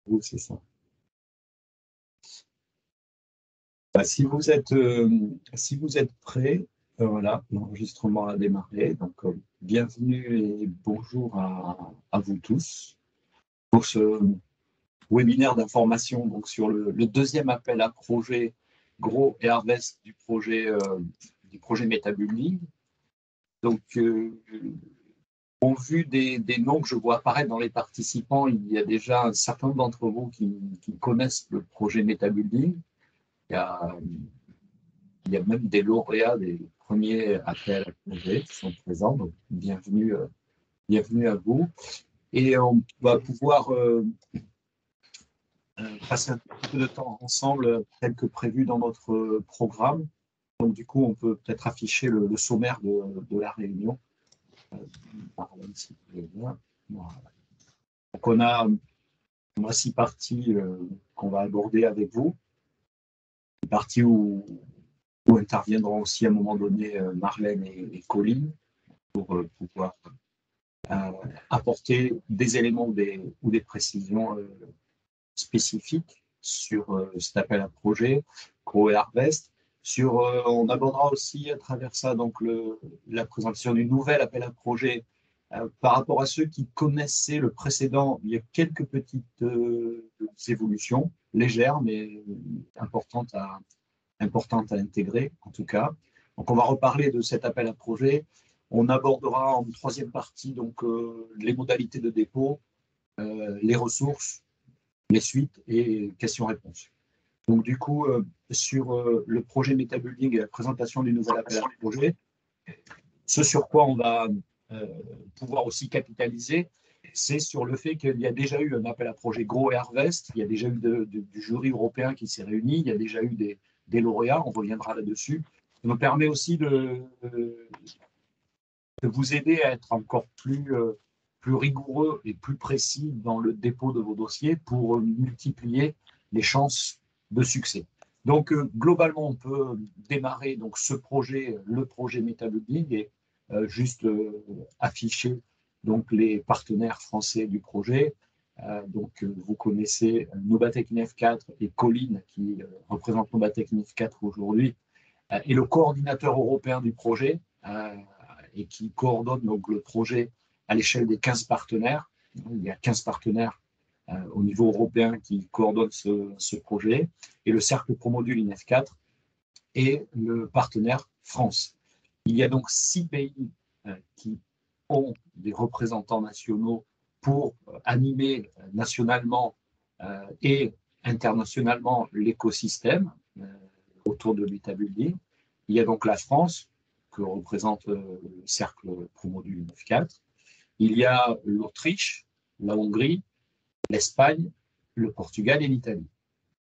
Oui, c'est ça. Bah, si vous êtes prêts, voilà, l'enregistrement a démarré. Donc, bienvenue et bonjour à vous tous pour ce webinaire d'information donc, sur le deuxième appel à projet Grow et Harvest du projet Metabuilding. Donc, au vu des noms que je vois apparaître dans les participants, il y a déjà un certain nombre d'entre vous qui connaissent le projet Metabuilding. Il y a, il y a même des lauréats des premiers appels à projets qui sont présents. Donc, bienvenue à vous. Et on va pouvoir passer un petit peu de temps ensemble, tel que prévu dans notre programme. Donc, du coup, on peut peut-être afficher le sommaire de la réunion. Voilà. Donc, on a 6 parties qu'on va aborder avec vous. Une partie où interviendront aussi à un moment donné Marlène et Colline pour pouvoir apporter des éléments ou des précisions spécifiques sur cet appel à projet, Grow et Harvest. On abordera aussi à travers ça donc la présentation du nouvel appel à projet par rapport à ceux qui connaissaient le précédent. Il y a quelques petites évolutions légères mais importantes à intégrer en tout cas. Donc on va reparler de cet appel à projet. On abordera en troisième partie donc les modalités de dépôt, les ressources, les suites et questions-réponses. Donc du coup, sur le projet Metabuilding et la présentation du nouvel appel à projet, ce sur quoi on va pouvoir aussi capitaliser, c'est sur le fait qu'il y a déjà eu un appel à projet Grow et Harvest, il y a déjà eu du jury européen qui s'est réuni, il y a déjà eu des lauréats, on reviendra là-dessus. Ça nous permet aussi de vous aider à être encore plus rigoureux et plus précis dans le dépôt de vos dossiers pour multiplier les chances de succès. Donc, globalement, on peut démarrer donc, le projet Metabuilding et juste afficher donc, les partenaires français du projet. Vous connaissez Nobatec INEF4 et Colline qui représente Nobatec INEF4 aujourd'hui et le coordinateur européen du projet et qui coordonne donc le projet à l'échelle des 15 partenaires. Il y a 15 partenaires au niveau européen qui coordonnent ce projet, et le cercle Promodule INEF4 et le partenaire France. Il y a donc 6 pays qui ont des représentants nationaux pour animer nationalement et internationalement l'écosystème autour de Metabuilding. Il y a donc la France, que représente le cercle Promodule 9-4. Il y a l'Autriche, la Hongrie, l'Espagne, le Portugal et l'Italie.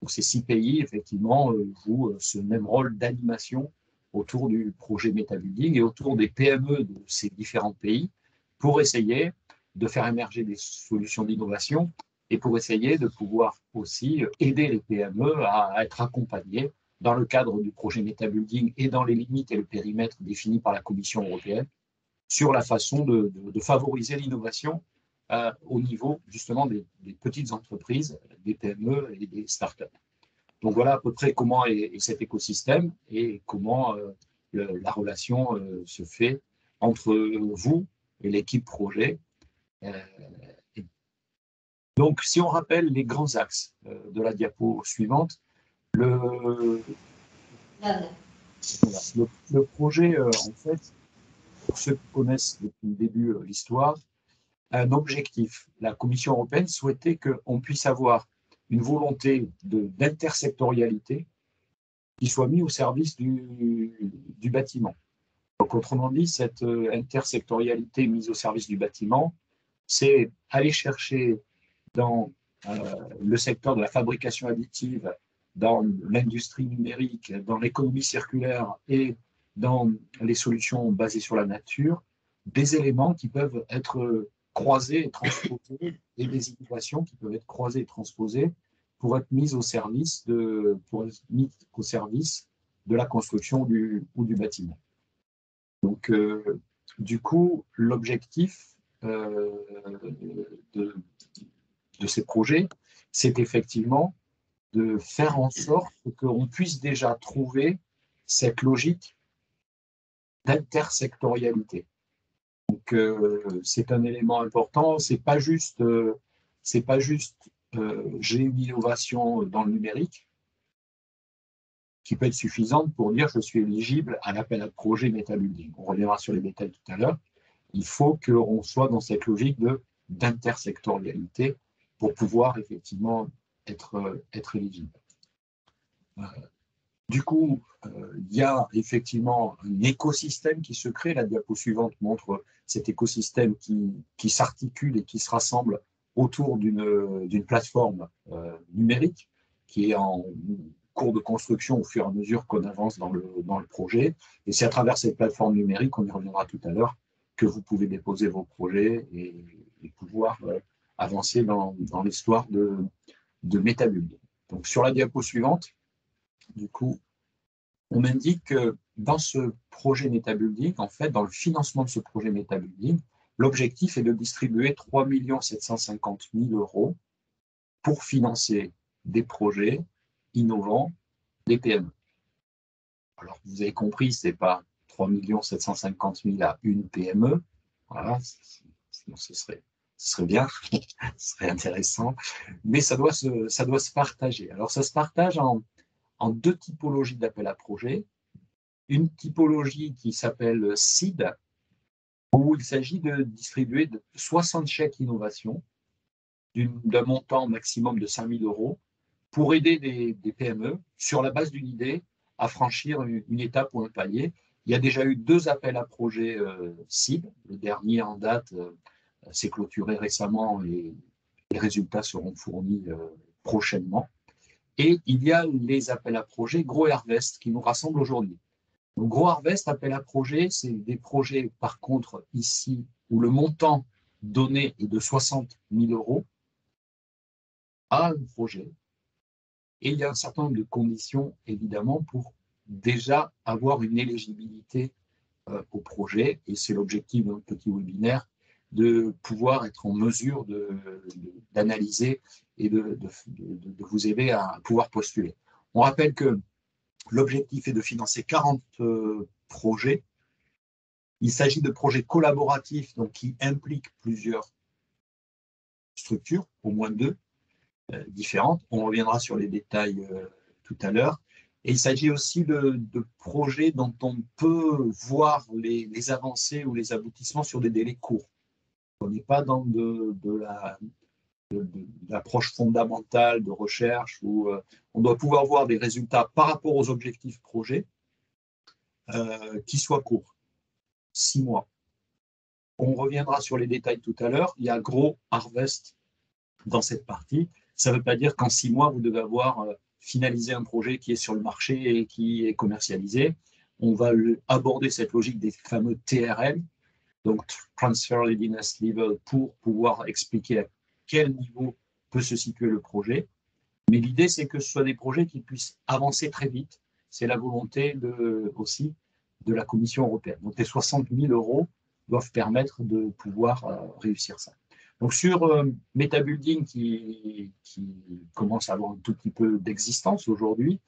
Donc ces 6 pays, effectivement, jouent ce même rôle d'animation autour du projet Metabuilding et autour des PME de ces différents pays pour essayer de faire émerger des solutions d'innovation et pour essayer de pouvoir aussi aider les PME à être accompagnées dans le cadre du projet Metabuilding et dans les limites et le périmètre définis par la Commission européenne sur la façon de favoriser l'innovation au niveau justement des petites entreprises, des PME et des startups. Donc voilà à peu près comment est cet écosystème et comment la relation se fait entre vous et l'équipe projet. Donc si on rappelle les grands axes de la diapo suivante, le projet, en fait, pour ceux qui connaissent depuis le début l'histoire, un objectif. La Commission européenne souhaitait qu'on puisse avoir une volonté d'intersectorialité qui soit mise au service du bâtiment. Donc, autrement dit, cette intersectorialité mise au service du bâtiment, c'est aller chercher dans le secteur de la fabrication additive, dans l'industrie numérique, dans l'économie circulaire et dans les solutions basées sur la nature, des éléments qui peuvent être croisés et transposés et des innovations qui peuvent être croisées et transposées pour être mises au service de la construction ou du bâtiment. Donc, du coup, l'objectif de ces projets, c'est effectivement de faire en sorte qu'on puisse déjà trouver cette logique d'intersectorialité. Donc, c'est un élément important. C'est pas juste j'ai une innovation dans le numérique qui peut être suffisante pour dire je suis éligible à l'appel à projet MetaBuilding. On reviendra sur les détails tout à l'heure. Il faut qu'on soit dans cette logique d'intersectorialité pour pouvoir effectivement être éligible. Du coup, il y a effectivement un écosystème qui se crée. La diapo suivante montre cet écosystème qui s'articule et qui se rassemble autour d'une plateforme numérique qui est en cours de construction au fur et à mesure qu'on avance dans le projet. Et c'est à travers cette plateforme numérique, on y reviendra tout à l'heure, que vous pouvez déposer vos projets et pouvoir avancer dans l'histoire de MetaBuild. Donc, sur la diapo suivante, du coup, on m'indique que dans ce projet MetaBuilding, en fait, dans le financement de ce projet MetaBuilding, l'objectif est de distribuer 3 750 000 € pour financer des projets innovants des PME. Alors, vous avez compris, ce n'est pas 3 750 000 à une PME. Voilà, sinon ce serait bien, ce serait intéressant. Mais ça doit se partager. Alors, ça se partage en deux typologies d'appel à projet. Une typologie qui s'appelle SEED, où il s'agit de distribuer 60 chèques innovation d'un montant maximum de 5 000 € pour aider des PME sur la base d'une idée à franchir une étape ou un palier. Il y a déjà eu 2 appels à projets SEED. Le dernier en date s'est clôturé récemment et les résultats seront fournis prochainement. Et il y a les appels à projets Grow Harvest qui nous rassemblent aujourd'hui. Donc, Grow Harvest, appel à projet, c'est des projets, par contre, ici, où le montant donné est de 60 000 € à un projet. Et il y a un certain nombre de conditions, évidemment, pour déjà avoir une éligibilité au projet. Et c'est l'objectif de notre petit webinaire, de pouvoir être en mesure d'analyser et de vous aider à pouvoir postuler. On rappelle que l'objectif est de financer 40 projets. Il s'agit de projets collaboratifs donc, qui impliquent plusieurs structures, au moins 2 différentes. On reviendra sur les détails tout à l'heure. Et il s'agit aussi de projets dont on peut voir les avancées ou les aboutissements sur des délais courts. On n'est pas dans de l'approche fondamentale de recherche où on doit pouvoir voir des résultats par rapport aux objectifs projets qui soient courts. 6 mois. On reviendra sur les détails tout à l'heure. Il y a Grow Harvest dans cette partie. Ça ne veut pas dire qu'en 6 mois, vous devez avoir finalisé un projet qui est sur le marché et qui est commercialisé. On va aborder cette logique des fameux TRL, donc Transfer Readiness Level, pour pouvoir expliquer à quel niveau peut se situer le projet. Mais l'idée, c'est que ce soit des projets qui puissent avancer très vite. C'est la volonté aussi de la Commission européenne. Donc, les 60 000 € doivent permettre de pouvoir réussir ça. Donc, sur MetaBuilding, qui commence à avoir un tout petit peu d'existence aujourd'hui,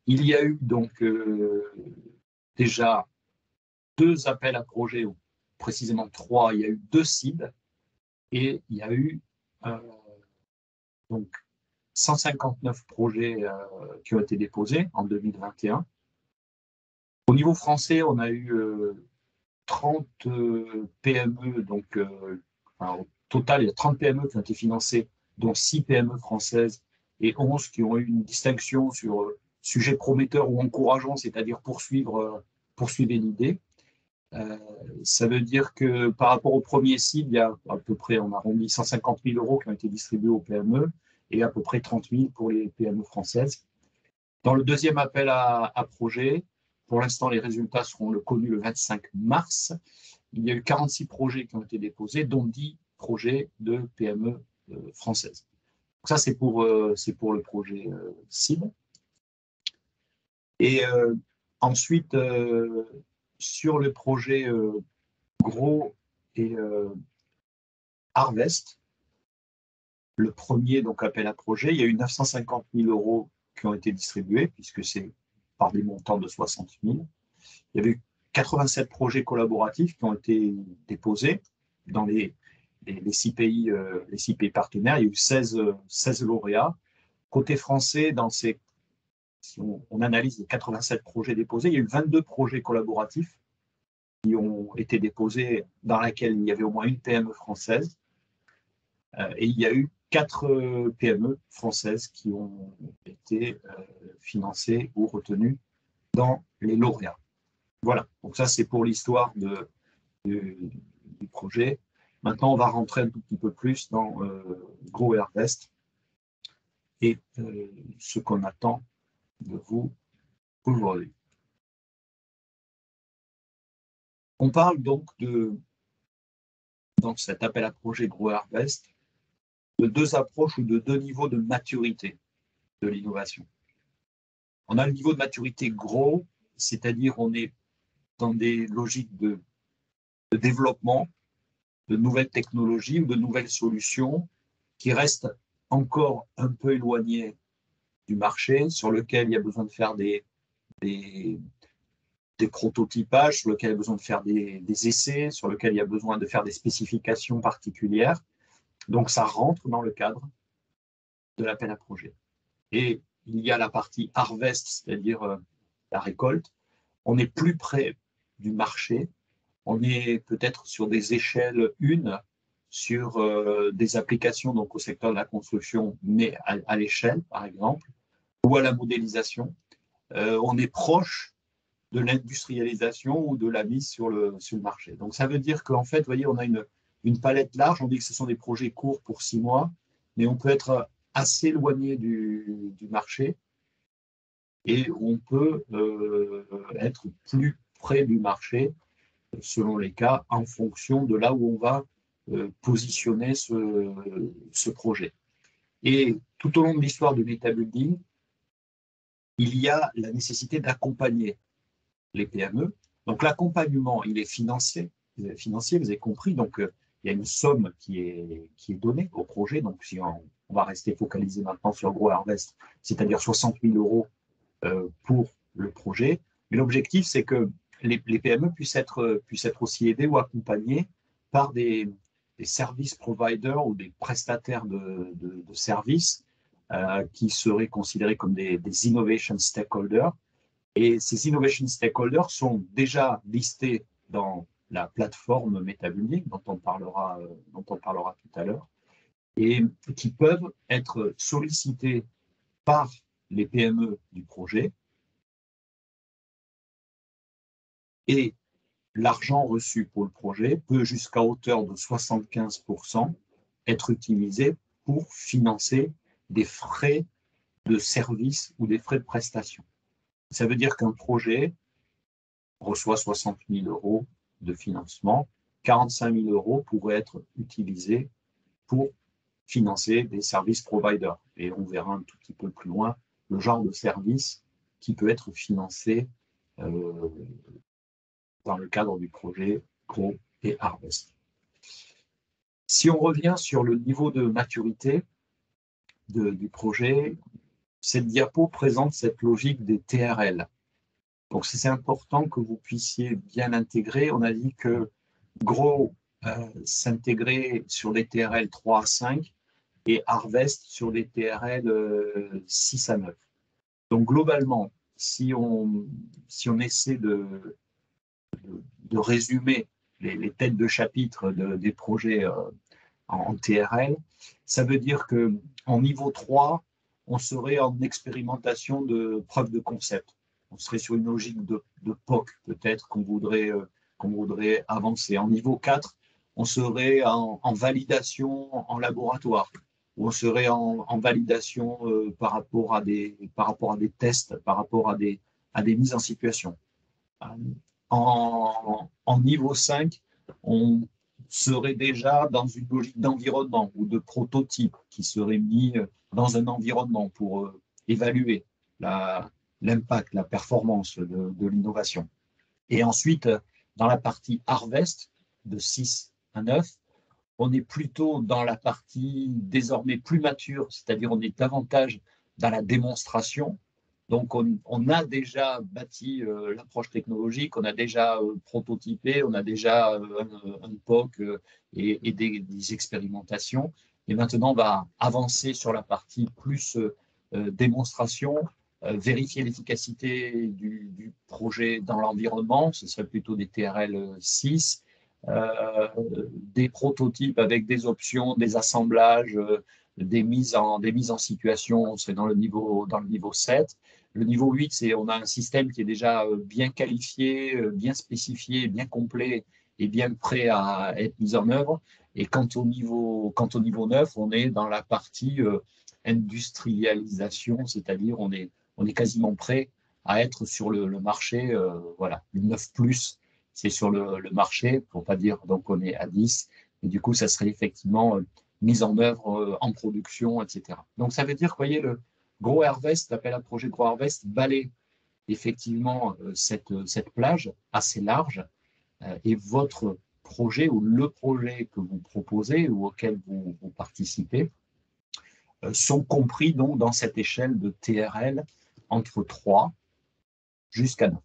il y a eu donc déjà 2 appels à projets, ou précisément 3. Il y a eu 2 SEED et il y a eu donc 159 projets qui ont été déposés en 2021. Au niveau français, on a eu 30 PME, donc au total, il y a 30 PME qui ont été financées, dont 6 PME françaises et 11 qui ont eu une distinction sur sujet prometteur ou encourageant, c'est-à-dire poursuivre l'idée. Ça veut dire que par rapport au premier SEED, il y a à peu près, on a arrondi 150 000 € qui ont été distribués aux PME et à peu près 30 000 pour les PME françaises. Dans le deuxième appel à projet, pour l'instant, les résultats seront connus le 25 mars. Il y a eu 46 projets qui ont été déposés, dont 10 projets de PME françaises. Donc ça, c'est pour le projet SEED. Et ensuite, sur le projet Grow et Harvest, le premier donc, appel à projet. Il y a eu 950 000 euros qui ont été distribués, puisque c'est par des montants de 60 000. Il y avait eu 87 projets collaboratifs qui ont été déposés dans les 6 pays, les 6 pays partenaires. Il y a eu 16 lauréats. Côté français, si on analyse les 87 projets déposés, il y a eu 22 projets collaboratifs qui ont été déposés, dans lesquels il y avait au moins une PME française. Et il y a eu 4 PME françaises qui ont été financées ou retenues dans les lauréats. Voilà, donc ça c'est pour l'histoire du projet. Maintenant, on va rentrer un tout petit peu plus dans Grow et Harvest et ce qu'on attend de vous aujourd'hui. On parle donc dans cet appel à projet Grow et Harvest de 2 approches ou de 2 niveaux de maturité de l'innovation. On a le niveau de maturité Grow, c'est-à-dire on est dans des logiques de développement de nouvelles technologies ou de nouvelles solutions qui restent encore un peu éloignées du marché, sur lequel il y a besoin de faire des prototypages, sur lequel il y a besoin de faire des essais, sur lequel il y a besoin de faire des spécifications particulières. Donc, ça rentre dans le cadre de l'appel à projet. Et il y a la partie harvest, c'est-à-dire la récolte. On est plus près du marché. On est peut-être sur des échelles 1, sur des applications donc au secteur de la construction, mais à l'échelle, par exemple, ou à la modélisation. On est proche de l'industrialisation ou de la mise sur le marché. Donc, ça veut dire qu'en fait, vous voyez, on a une palette large. On dit que ce sont des projets courts pour 6 mois, mais on peut être assez éloigné du marché et on peut être plus près du marché selon les cas, en fonction de là où on va positionner ce projet. Et tout au long de l'histoire du MetaBuilding, il y a la nécessité d'accompagner les PME. Donc l'accompagnement, il est financier, vous avez compris. Donc il y a une somme qui est donnée au projet. Donc si on va rester focalisé maintenant sur Grow Harvest, c'est-à-dire 60 000 euros pour le projet. Mais l'objectif, c'est que les PME puissent être aussi aidées ou accompagnées par des service providers ou des prestataires de services qui seraient considérés comme des innovation stakeholders. Et ces innovation stakeholders sont déjà listés dans la plateforme MetaBuilding, dont on parlera tout à l'heure, et qui peuvent être sollicités par les PME du projet. Et l'argent reçu pour le projet peut, jusqu'à hauteur de 75%, être utilisé pour financer des frais de service ou des frais de prestation. Ça veut dire qu'un projet reçoit 60 000 euros de financement, 45 000 euros pourraient être utilisés pour financer des services providers. Et on verra un tout petit peu plus loin le genre de service qui peut être financé dans le cadre du projet Grow et Harvest. Si on revient sur le niveau de maturité du projet, cette diapo présente cette logique des TRL. Donc, c'est important que vous puissiez bien l'intégrer. On a dit que Grow s'intégrait sur des TRL 3 à 5 et Harvest sur des TRL 6 à 9. Donc, globalement, si on essaie de résumer les têtes de chapitre des projets en TRL, ça veut dire qu'en niveau 3, on serait en expérimentation de preuve de concept. On serait sur une logique de POC, peut-être, qu'on voudrait avancer. En niveau 4, on serait en validation en laboratoire, ou on serait en validation par rapport à des tests, par rapport à des mises en situation. En niveau 5, on serait déjà dans une logique d'environnement ou de prototype qui serait mis dans un environnement pour évaluer l'impact, la performance de l'innovation. Et ensuite, dans la partie Harvest, de 6 à 9, on est plutôt dans la partie désormais plus mature, c'est-à-dire on est davantage dans la démonstration. Donc, on a déjà bâti l'approche technologique, on a déjà prototypé, on a déjà un POC et des expérimentations. Et maintenant, on va avancer sur la partie plus démonstration, vérifier l'efficacité du projet dans l'environnement, ce serait plutôt des TRL 6, des prototypes avec des options, des assemblages, des mises en situation, on serait dans le niveau 7. Le niveau 8, c'est on a un système qui est déjà bien qualifié, bien spécifié, bien complet et bien prêt à être mis en œuvre. Et quant au niveau 9, on est dans la partie industrialisation, c'est-à-dire on est quasiment prêt à être sur le marché. Voilà, le 9 plus, c'est sur le marché, pour ne pas dire donc on est à 10. Et du coup, ça serait effectivement mise en œuvre en production, etc. Donc ça veut dire, vous voyez, le Gros Harvest, l'appel à projet Gros Harvest, balaye effectivement cette plage assez large et votre projet ou le projet que vous proposez ou auquel vous participez sont compris donc dans cette échelle de TRL entre 3 jusqu'à 9.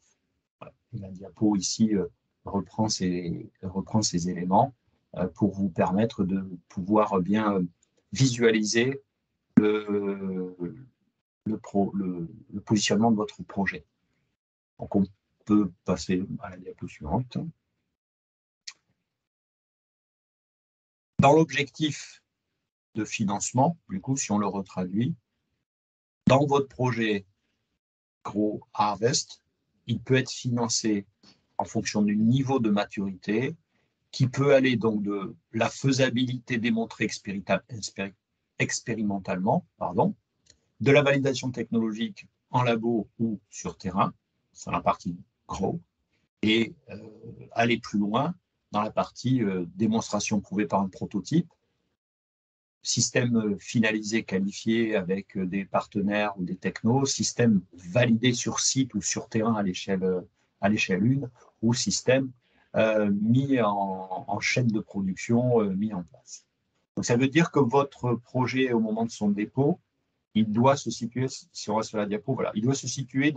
Voilà. La diapo ici reprend ces éléments pour vous permettre de pouvoir bien visualiser le positionnement de votre projet. Donc, on peut passer à la diapo suivante. Dans l'objectif de financement, du coup, si on le retraduit, dans votre projet Gros Harvest, il peut être financé en fonction du niveau de maturité, qui peut aller donc de la faisabilité démontrée expérimentalement, de la validation technologique en labo ou sur terrain, c'est la partie gros, et aller plus loin dans la partie démonstration prouvée par un prototype, système finalisé, qualifié avec des partenaires ou des technos, système validé sur site ou sur terrain à l'échelle 1, ou système mis en chaîne de production, mis en place. Donc ça veut dire que votre projet, au moment de son dépôt, il doit se situer, si on reste sur la diapo, voilà, il doit se situer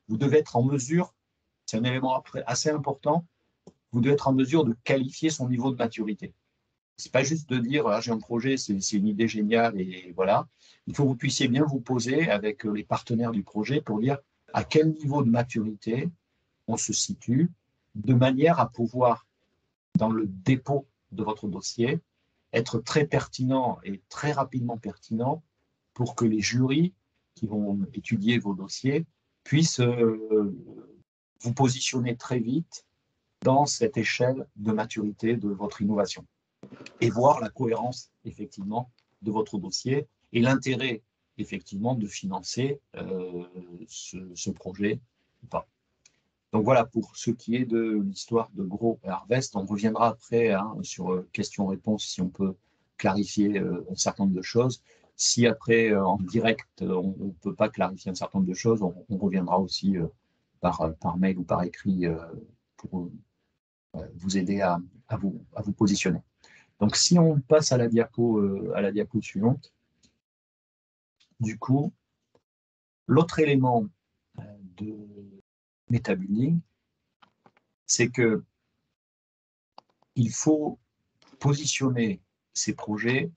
vous devez être en mesure, c'est un élément assez important, vous devez être en mesure de qualifier son niveau de maturité. C'est pas juste de dire ah, j'ai un projet, c'est une idée géniale et voilà. Il faut que vous puissiez bien vous poser avec les partenaires du projet pour dire à quel niveau de maturité on se situe, de manière à pouvoir, dans le dépôt de votre dossier, être très pertinent et très rapidement pertinent pour que les jurys qui vont étudier vos dossiers puissent vous positionner très vite dans cette échelle de maturité de votre innovation et voir la cohérence, effectivement, de votre dossier et l'intérêt, effectivement, de financer ce projet ou pas. Donc voilà, pour ce qui est de l'histoire de Gros Harvest, on reviendra après sur questions-réponses si on peut clarifier un certain nombre de choses. Si après, en direct, on ne peut pas clarifier un certain nombre de choses, on reviendra aussi par mail ou par écrit pour vous aider à vous positionner. Donc, si on passe à la diapo suivante, du coup, l'autre élément de MetaBuilding, c'est que il faut positionner ces projets,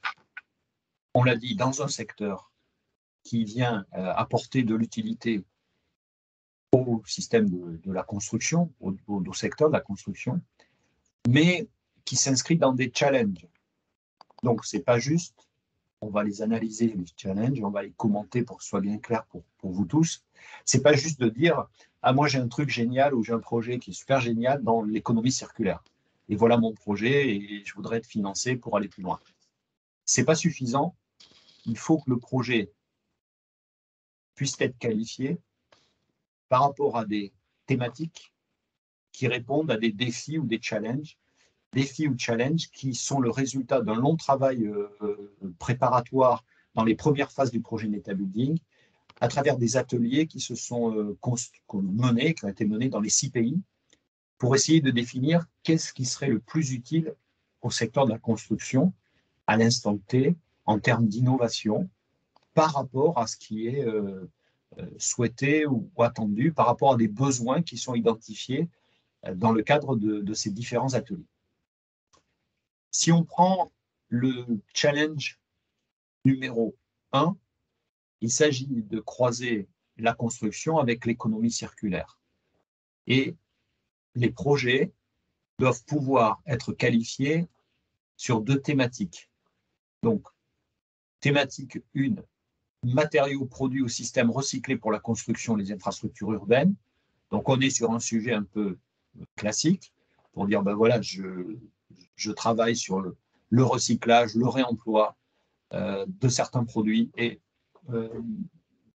on l'a dit, dans un secteur qui vient apporter de l'utilité au système de la construction, au secteur de la construction, mais qui s'inscrit dans des challenges. Donc, ce n'est pas juste, on va les analyser, les challenges, on va les commenter pour que ce soit bien clair pour vous tous. Ce n'est pas juste de dire, ah, moi j'ai un truc génial ou j'ai un projet qui est super génial dans l'économie circulaire. Et voilà mon projet et je voudrais être financé pour aller plus loin. Ce n'est pas suffisant. Il faut que le projet puisse être qualifié par rapport à des thématiques qui répondent à des défis ou des challenges qui sont le résultat d'un long travail préparatoire dans les premières phases du projet MetaBuilding, à travers des ateliers qui se sont menés, qui ont été menés dans les 6 pays, pour essayer de définir qu'est-ce qui serait le plus utile au secteur de la construction à l'instant T en termes d'innovation par rapport à ce qui est souhaité ou attendu, par rapport à des besoins qui sont identifiés dans le cadre de ces différents ateliers. Si on prend le challenge numéro 1, il s'agit de croiser la construction avec l'économie circulaire. Et les projets doivent pouvoir être qualifiés sur 2 thématiques. Donc, thématique 1, matériaux produits ou systèmes recyclés pour la construction des infrastructures urbaines. Donc, on est sur un sujet un peu classique pour dire, ben voilà, je travaille sur le recyclage, le réemploi de certains produits et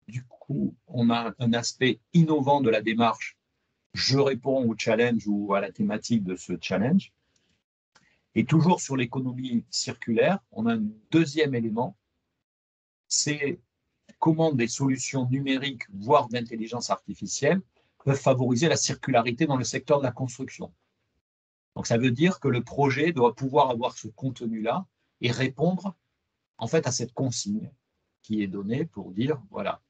du coup, on a un aspect innovant de la démarche. Je réponds au challenge ou à la thématique de ce challenge. Et toujours sur l'économie circulaire, on a un deuxième élément, c'est comment des solutions numériques, voire d'intelligence artificielle, peuvent favoriser la circularité dans le secteur de la construction. Donc ça veut dire que le projet doit pouvoir avoir ce contenu-là et répondre en fait à cette consigne qui est donnée pour dire, voilà,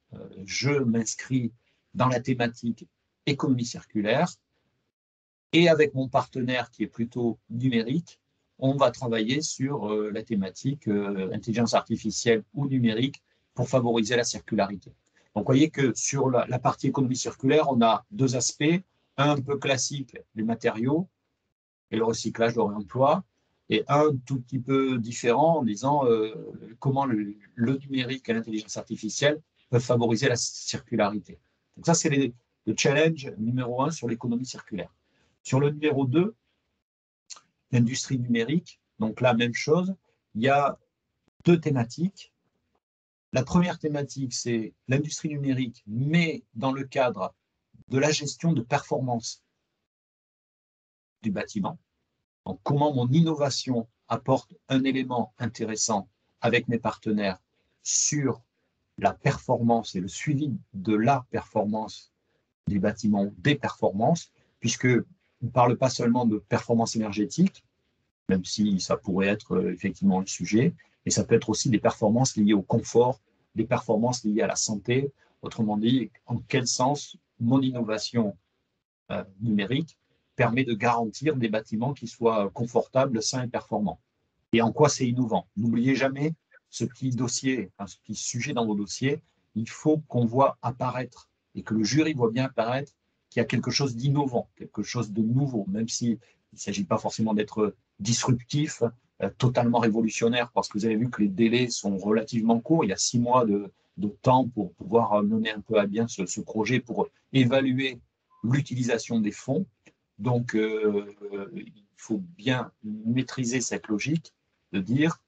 je m'inscris dans la thématique économie circulaire et avec mon partenaire qui est plutôt numérique, on va travailler sur la thématique intelligence artificielle ou numérique pour favoriser la circularité. Donc, vous voyez que sur la partie économie circulaire, on a 2 aspects. Un peu classique, les matériaux et le recyclage, le réemploi, et un tout petit peu différent en disant comment le numérique et l'intelligence artificielle peuvent favoriser la circularité. Donc ça, c'est le challenge numéro 1 sur l'économie circulaire. Sur le numéro 2, l'industrie numérique, donc la même chose, il y a 2 thématiques. La première thématique, c'est l'industrie numérique, mais dans le cadre de la gestion de performance du bâtiment. Donc, comment mon innovation apporte un élément intéressant avec mes partenaires sur la performance et le suivi de la performance du bâtiment, des performances, puisque on ne parle pas seulement de performance énergétique, même si ça pourrait être effectivement le sujet, et ça peut être aussi des performances liées au confort, des performances liées à la santé. Autrement dit, en quel sens mon innovation numérique permet de garantir des bâtiments qui soient confortables, sains et performants. Et en quoi c'est innovant? N'oubliez jamais ce petit dossier, ce petit sujet dans vos dossiers, il faut qu'on voit apparaître et que le jury voit bien apparaître qu'il y a quelque chose d'innovant, quelque chose de nouveau, même s'il ne s'agit pas forcément d'être disruptif, totalement révolutionnaire, parce que vous avez vu que les délais sont relativement courts. Il y a 6 mois de temps pour pouvoir mener un peu à bien ce projet, pour évaluer l'utilisation des fonds. Donc, il faut bien maîtriser cette logique de dire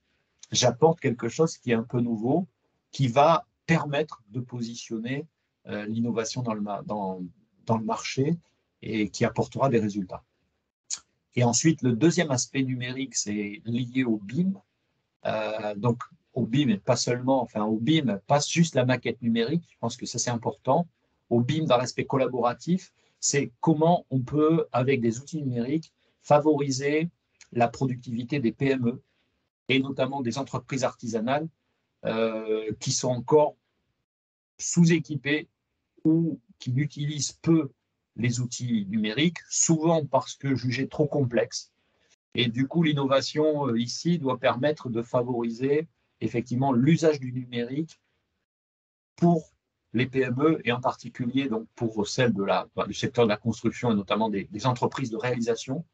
j'apporte quelque chose qui est un peu nouveau, qui va permettre de positionner l'innovation dans le marché et qui apportera des résultats. Et ensuite, le deuxième aspect numérique, c'est lié au BIM. Donc, au BIM, et pas seulement, enfin, au BIM, pas juste la maquette numérique, je pense que ça, c'est important. Au BIM, dans l'aspect collaboratif, c'est comment on peut, avec des outils numériques, favoriser la productivité des PME et notamment des entreprises artisanales qui sont encore sous-équipées ou qui utilisent peu les outils numériques, souvent parce que jugés trop complexes. Et du coup, l'innovation ici doit permettre de favoriser effectivement l'usage du numérique pour les PME et en particulier donc pour celles du secteur de la construction et notamment des entreprises de réalisation,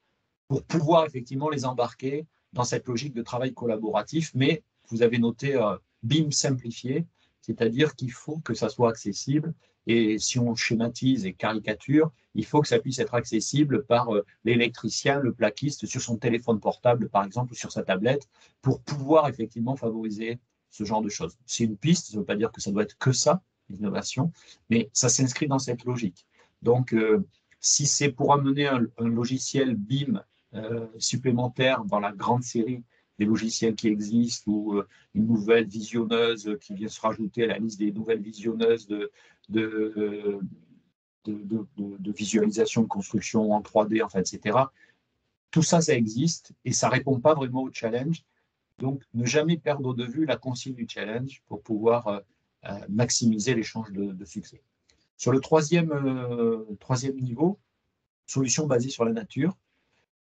pour pouvoir effectivement les embarquer dans cette logique de travail collaboratif. Mais vous avez noté BIM simplifié, c'est-à-dire qu'il faut que ça soit accessible. Et si on schématise et caricature, il faut que ça puisse être accessible par l'électricien, le plaquiste, sur son téléphone portable, par exemple, ou sur sa tablette, pour pouvoir effectivement favoriser ce genre de choses. C'est une piste, ça ne veut pas dire que ça doit être que ça, l'innovation, mais ça s'inscrit dans cette logique. Donc, si c'est pour amener un logiciel BIM supplémentaire dans la grande série des logiciels qui existent ou une nouvelle visionneuse qui vient se rajouter à la liste des nouvelles visionneuses de visualisation de construction en 3D, enfin, etc. Tout ça, ça existe et ça ne répond pas vraiment au challenge. Donc, ne jamais perdre de vue la consigne du challenge pour pouvoir maximiser les chances de succès. Sur le troisième niveau, solution basée sur la nature.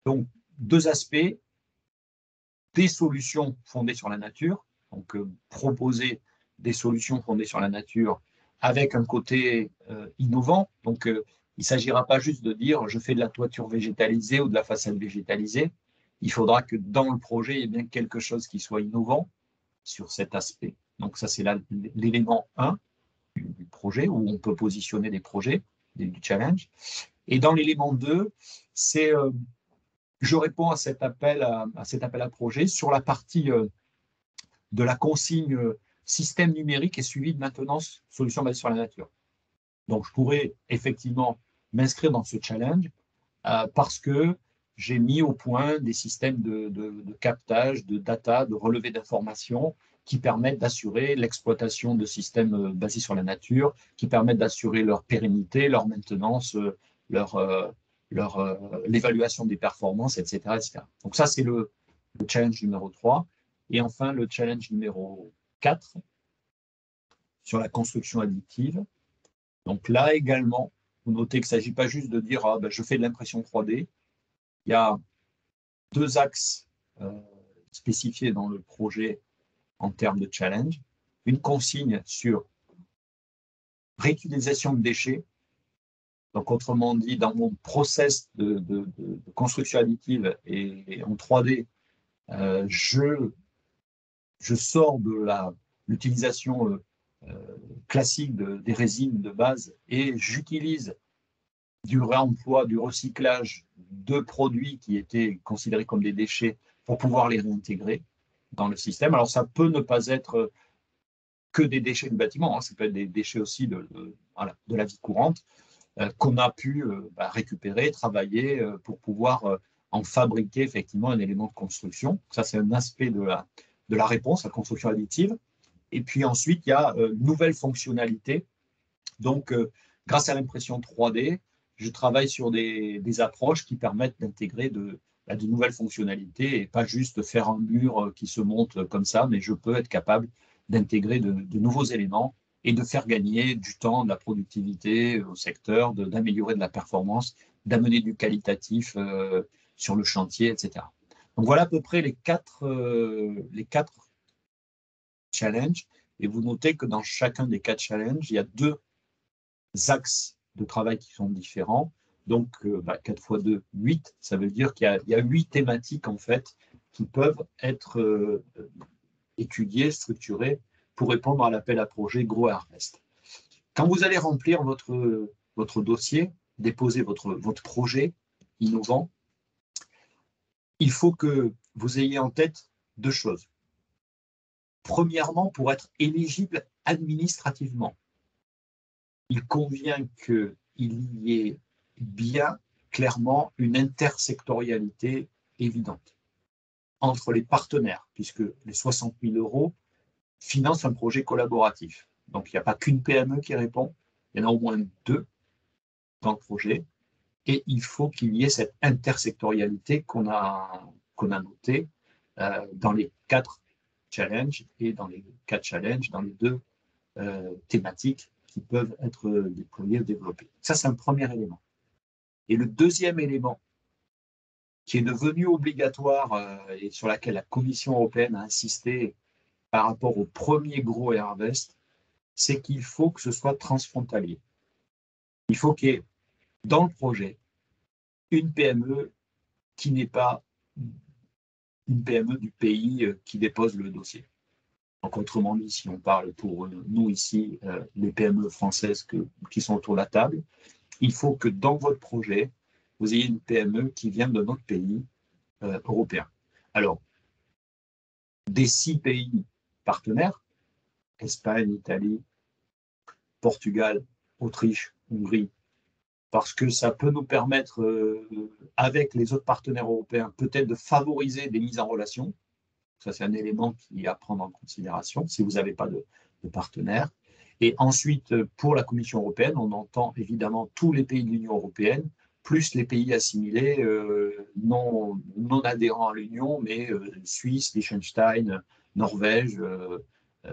Donc, deux aspects, des solutions fondées sur la nature, donc proposer des solutions fondées sur la nature avec un côté innovant. Donc, il ne s'agira pas juste de dire je fais de la toiture végétalisée ou de la façade végétalisée. Il faudra que dans le projet, il y ait bien quelque chose qui soit innovant sur cet aspect. Donc, ça, c'est l'élément 1 du projet où on peut positionner des projets, du challenge. Et dans l'élément 2, c'est je réponds à cet appel à projet sur la partie de la consigne système numérique et suivi de maintenance solution basée sur la nature. Donc, je pourrais effectivement m'inscrire dans ce challenge parce que j'ai mis au point des systèmes de captage, de data, de relevé d'informations qui permettent d'assurer l'exploitation de systèmes basés sur la nature, qui permettent d'assurer leur pérennité, leur maintenance, l'évaluation des performances, etc., etc. Donc ça, c'est le challenge numéro 3. Et enfin, le challenge numéro 4 sur la construction additive. Donc là également, vous notez qu'il ne s'agit pas juste de dire ah, ben, je fais de l'impression 3D. Il y a deux axes spécifiés dans le projet en termes de challenge. Une consigne sur réutilisation de déchets. Donc, autrement dit, dans mon process de construction additive et en 3D, je sors de l'utilisation classique des résines de base et j'utilise du réemploi, du recyclage de produits qui étaient considérés comme des déchets pour pouvoir les réintégrer dans le système. Alors, ça peut ne pas être que des déchets du bâtiment, hein, ça peut être des déchets aussi de la vie courante qu'on a pu récupérer, travailler pour pouvoir en fabriquer effectivement un élément de construction. Ça, c'est un aspect de la réponse à la construction additive. Et puis ensuite, il y a une nouvelle fonctionnalité. Donc, grâce à l'impression 3D, je travaille sur des approches qui permettent d'intégrer de nouvelles fonctionnalités et pas juste faire un mur qui se monte comme ça, mais je peux être capable d'intégrer de nouveaux éléments et de faire gagner du temps, de la productivité au secteur, d'améliorer de la performance, d'amener du qualitatif sur le chantier, etc. Donc voilà à peu près les quatre challenges. Et vous notez que dans chacun des 4 challenges, il y a 2 axes de travail qui sont différents. Donc, 4 x 2, 8. Ça veut dire qu'il y a 8 thématiques, en fait, qui peuvent être étudiées, structurées pour répondre à l'appel à projet Grow Harvest. Quand vous allez remplir votre dossier, déposer votre projet innovant, il faut que vous ayez en tête 2 choses. Premièrement, pour être éligible administrativement, il convient qu'il y ait bien clairement une intersectorialité évidente entre les partenaires, puisque les 60 000 € financent un projet collaboratif. Donc, il n'y a pas qu'une PME qui répond, il y en a au moins 2 dans le projet, et il faut qu'il y ait cette intersectorialité qu'on a notée dans les 4 challenges et dans les 4 challenges, dans les 2 thématiques qui peuvent être déployées ou développées. Ça, c'est un premier élément. Et le deuxième élément, qui est devenu obligatoire et sur laquelle la Commission européenne a insisté par rapport au premier Grow Harvest, c'est qu'il faut que ce soit transfrontalier. Il faut qu'il y ait dans le projet une PME qui n'est pas une PME du pays qui dépose le dossier. Donc, autrement dit, si on parle pour nous ici, les PME françaises qui sont autour de la table, il faut que dans votre projet, vous ayez une PME qui vient de notre pays européen. Alors, des 6 pays partenaires, Espagne, Italie, Portugal, Autriche, Hongrie, parce que ça peut nous permettre, avec les autres partenaires européens, peut-être de favoriser des mises en relation. Ça, c'est un élément qui est à prendre en considération si vous n'avez pas de partenaire. Et ensuite, pour la Commission européenne, on entend évidemment tous les pays de l'Union européenne plus les pays assimilés non adhérents à l'Union, mais Suisse, Liechtenstein, Norvège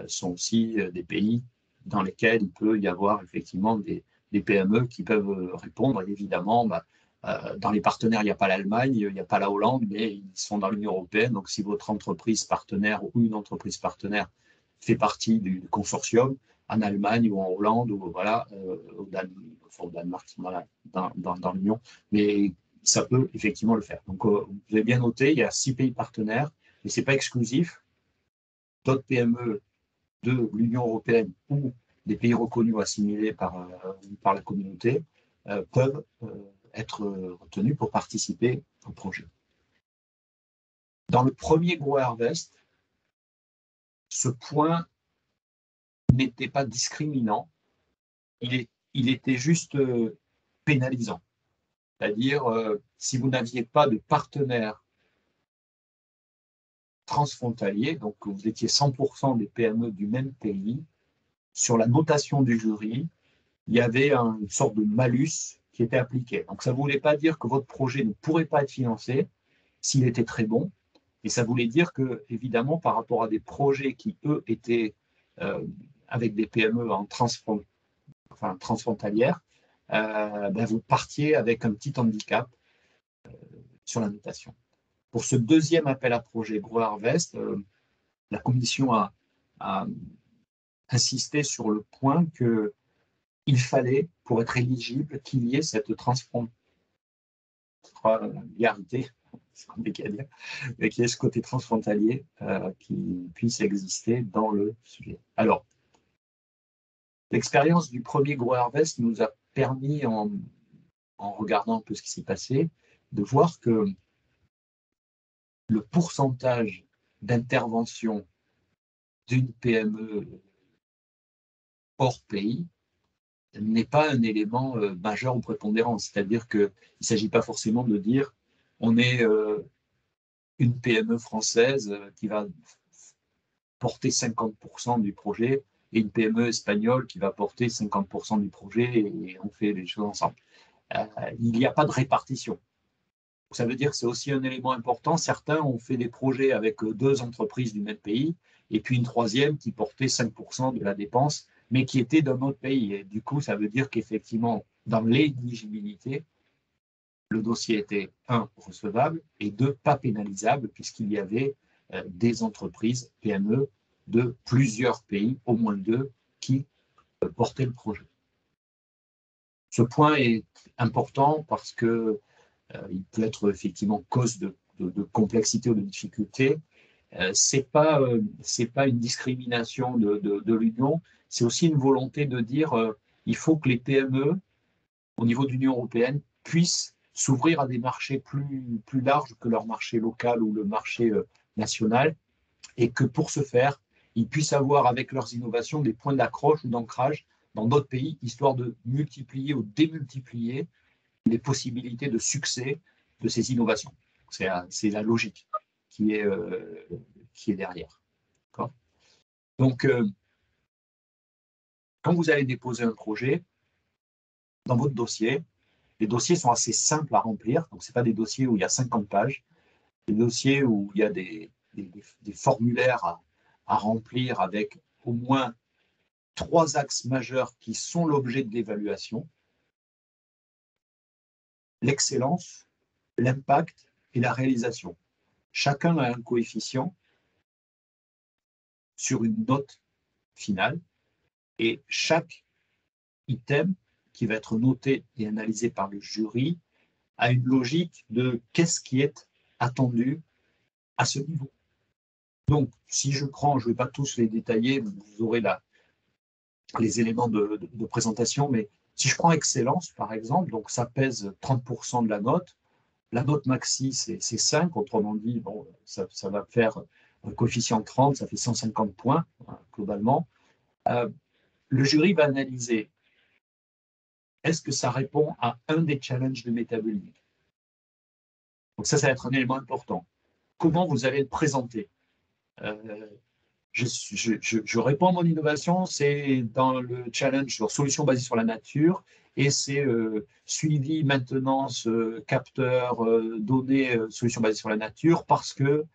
sont aussi des pays dans lesquels il peut y avoir effectivement des PME qui peuvent répondre. Et évidemment, dans les partenaires, il n'y a pas l'Allemagne, il n'y a pas la Hollande, mais ils sont dans l'Union européenne. Donc, si votre entreprise partenaire ou une entreprise partenaire fait partie du consortium, en Allemagne ou en Hollande, ou voilà, au Danemark, voilà, dans l'Union, mais ça peut effectivement le faire. Donc, vous avez bien noté, il y a 6 pays partenaires, mais ce n'est pas exclusif. D'autres PME de l'Union européenne ou des pays reconnus ou assimilés par la communauté peuvent être retenus pour participer au projet. Dans le premier Grow Harvest, ce point n'était pas discriminant, il était juste pénalisant. C'est-à-dire, si vous n'aviez pas de partenaire transfrontalier, donc vous étiez 100% des PME du même pays, sur la notation du jury, il y avait une sorte de malus qui était appliqué. Donc, ça ne voulait pas dire que votre projet ne pourrait pas être financé s'il était très bon, et ça voulait dire que, évidemment, par rapport à des projets qui, eux, étaient avec des PME transfrontalières, vous partiez avec un petit handicap sur la notation. Pour ce deuxième appel à projet Grow Harvest, la Commission a insisté sur le point qu'il fallait, pour être éligible, qu'il y ait cette transfrontaliarité, c'est compliqué à dire, mais qu'il y ait ce côté transfrontalier qui puisse exister dans le sujet. Alors, l'expérience du premier Grow Harvest nous a permis, en regardant un peu ce qui s'est passé, de voir que le pourcentage d'intervention d'une PME hors pays n'est pas un élément majeur ou prépondérant. C'est-à-dire qu'il ne s'agit pas forcément de dire on est une PME française qui va porter 50% du projet et une PME espagnole qui va porter 50% du projet et on fait les choses ensemble. Il n'y a pas de répartition. Ça veut dire que c'est aussi un élément important. Certains ont fait des projets avec 2 entreprises du même pays et puis une troisième qui portait 5% de la dépense, mais qui était d'un autre pays. Et du coup, ça veut dire qu'effectivement, dans l'éligibilité, le dossier était 1, recevable et 2, pas pénalisable, puisqu'il y avait des entreprises PME de plusieurs pays, au moins 2, qui portaient le projet. Ce point est important parce que il peut être effectivement cause de complexité ou de difficulté. Ce n'est pas une discrimination de l'Union, c'est aussi une volonté de dire il faut que les PME, au niveau de l'Union européenne, puissent s'ouvrir à des marchés plus larges que leur marché local ou le marché national, et que pour ce faire, ils puissent avoir avec leurs innovations des points d'accroche ou d'ancrage dans d'autres pays, histoire de multiplier ou démultiplier les possibilités de succès de ces innovations. C'est la logique qui est derrière. Donc, quand vous allez déposer un projet, dans votre dossier, les dossiers sont assez simples à remplir. Donc, ce n'est pas des dossiers où il y a 50 pages. Des dossiers où il y a des formulaires à remplir avec au moins 3 axes majeurs qui sont l'objet de l'évaluation: l'excellence, l'impact et la réalisation. Chacun a un coefficient sur une note finale et chaque item qui va être noté et analysé par le jury a une logique de qu'est-ce qui est attendu à ce niveau. Donc, si je prends, je ne vais pas tous les détailler, vous aurez les éléments de présentation, mais si je prends excellence, par exemple, donc ça pèse 30% de la note maxi, c'est 5, autrement dit, bon, ça va faire un coefficient de 30, ça fait 150 points, globalement. Le jury va analyser, est-ce que ça répond à un des challenges de Metabuilding? Donc ça va être un élément important. Comment vous allez le présenter? Je réponds à mon innovation, c'est dans le challenge sur solution basée sur la nature, et c'est suivi, maintenance, capteur, données, solutions basées sur la nature, parce que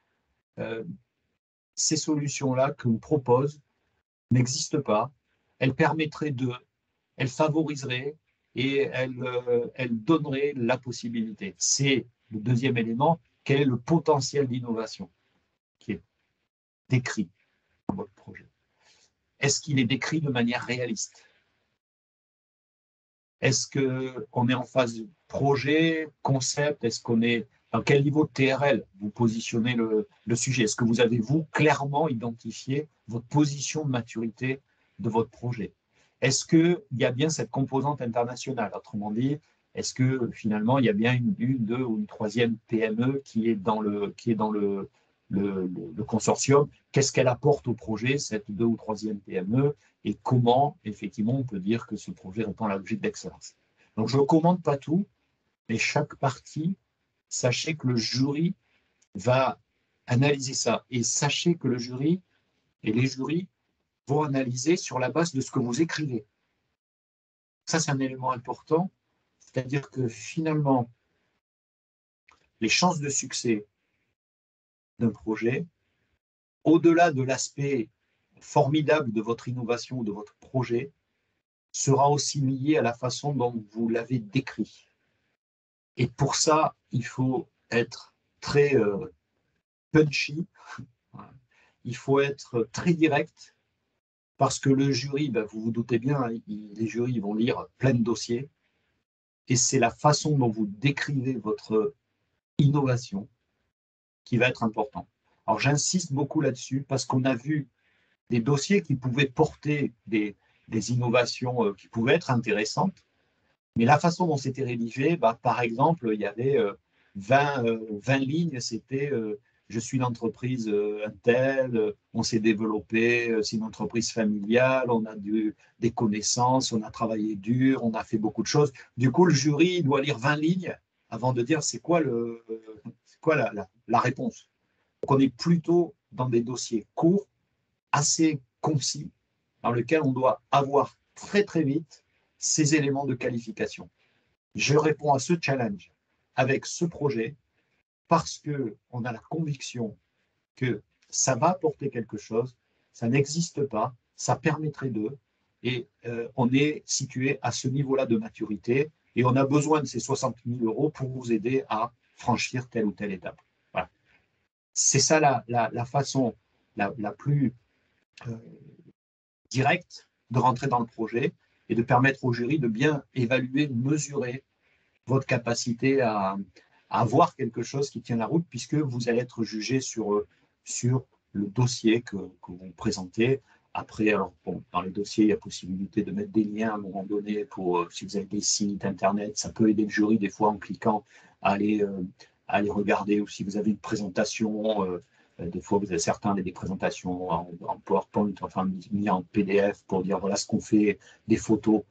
ces solutions-là qu'on propose n'existent pas. Elles permettraient elles favoriseraient et elles donneraient la possibilité. C'est le deuxième élément, quel est le potentiel d'innovation qui est décrit dans votre projet. Est-ce qu'il est décrit de manière réaliste? Est-ce qu'on est en phase de projet, concept? Est-ce qu'on est dans quel niveau de TRL vous positionnez le sujet? Est-ce que vous avez, vous, clairement identifié votre position de maturité de votre projet? Est-ce qu'il y a bien cette composante internationale? Autrement dit, est-ce que finalement, il y a bien une, deux ou une troisième PME qui est dans le consortium? Qu'est-ce qu'elle apporte au projet, cette deux ou troisième PME? Et comment, effectivement, on peut dire que ce projet répond à la logique d'excellence. Donc, je ne recommande pas tout, mais chaque partie, sachez que le jury va analyser ça. Et sachez que le jury et les jurys vont analyser sur la base de ce que vous écrivez. Ça, c'est un élément important. C'est-à-dire que finalement, les chances de succès d'un projet, au-delà de l'aspect formidable de votre innovation ou de votre projet, sera aussi lié à la façon dont vous l'avez décrit. Et pour ça, il faut être très punchy, il faut être très direct, parce que le jury, ben, vous vous doutez bien, les jurys vont lire plein de dossiers, et c'est la façon dont vous décrivez votre innovation qui va être important. Alors j'insiste beaucoup là-dessus, parce qu'on a vu des dossiers qui pouvaient porter des innovations qui pouvaient être intéressantes, mais la façon dont c'était rédigé, bah, par exemple, il y avait 20 lignes, c'était je suis une entreprise un tel, on s'est développé, c'est une entreprise familiale, on a des connaissances, on a travaillé dur, on a fait beaucoup de choses. Du coup, le jury doit lire 20 lignes avant de dire c'est quoi la réponse. Donc, on est plutôt dans des dossiers courts, assez concis, dans lesquels on doit avoir très très vite ces éléments de qualification. Je réponds à ce challenge avec ce projet parce qu'on a la conviction que ça va apporter quelque chose, ça n'existe pas, ça permettrait d'eux, et on est situé à ce niveau-là de maturité, et on a besoin de ces 60 000 € pour vous aider à franchir telle ou telle étape. Voilà. C'est ça la façon la plus directe de rentrer dans le projet et de permettre au jury de bien évaluer, mesurer votre capacité à avoir quelque chose qui tient la route, puisque vous allez être jugé sur le dossier que vous présentez. Après, alors, bon, dans les dossiers, il y a possibilité de mettre des liens à un moment donné pour, si vous avez des sites internet, ça peut aider le jury des fois en cliquant à aller regarder, ou si vous avez une présentation, des fois, vous avez certains des présentations en PowerPoint, enfin mis en PDF pour dire voilà ce qu'on fait, des photos.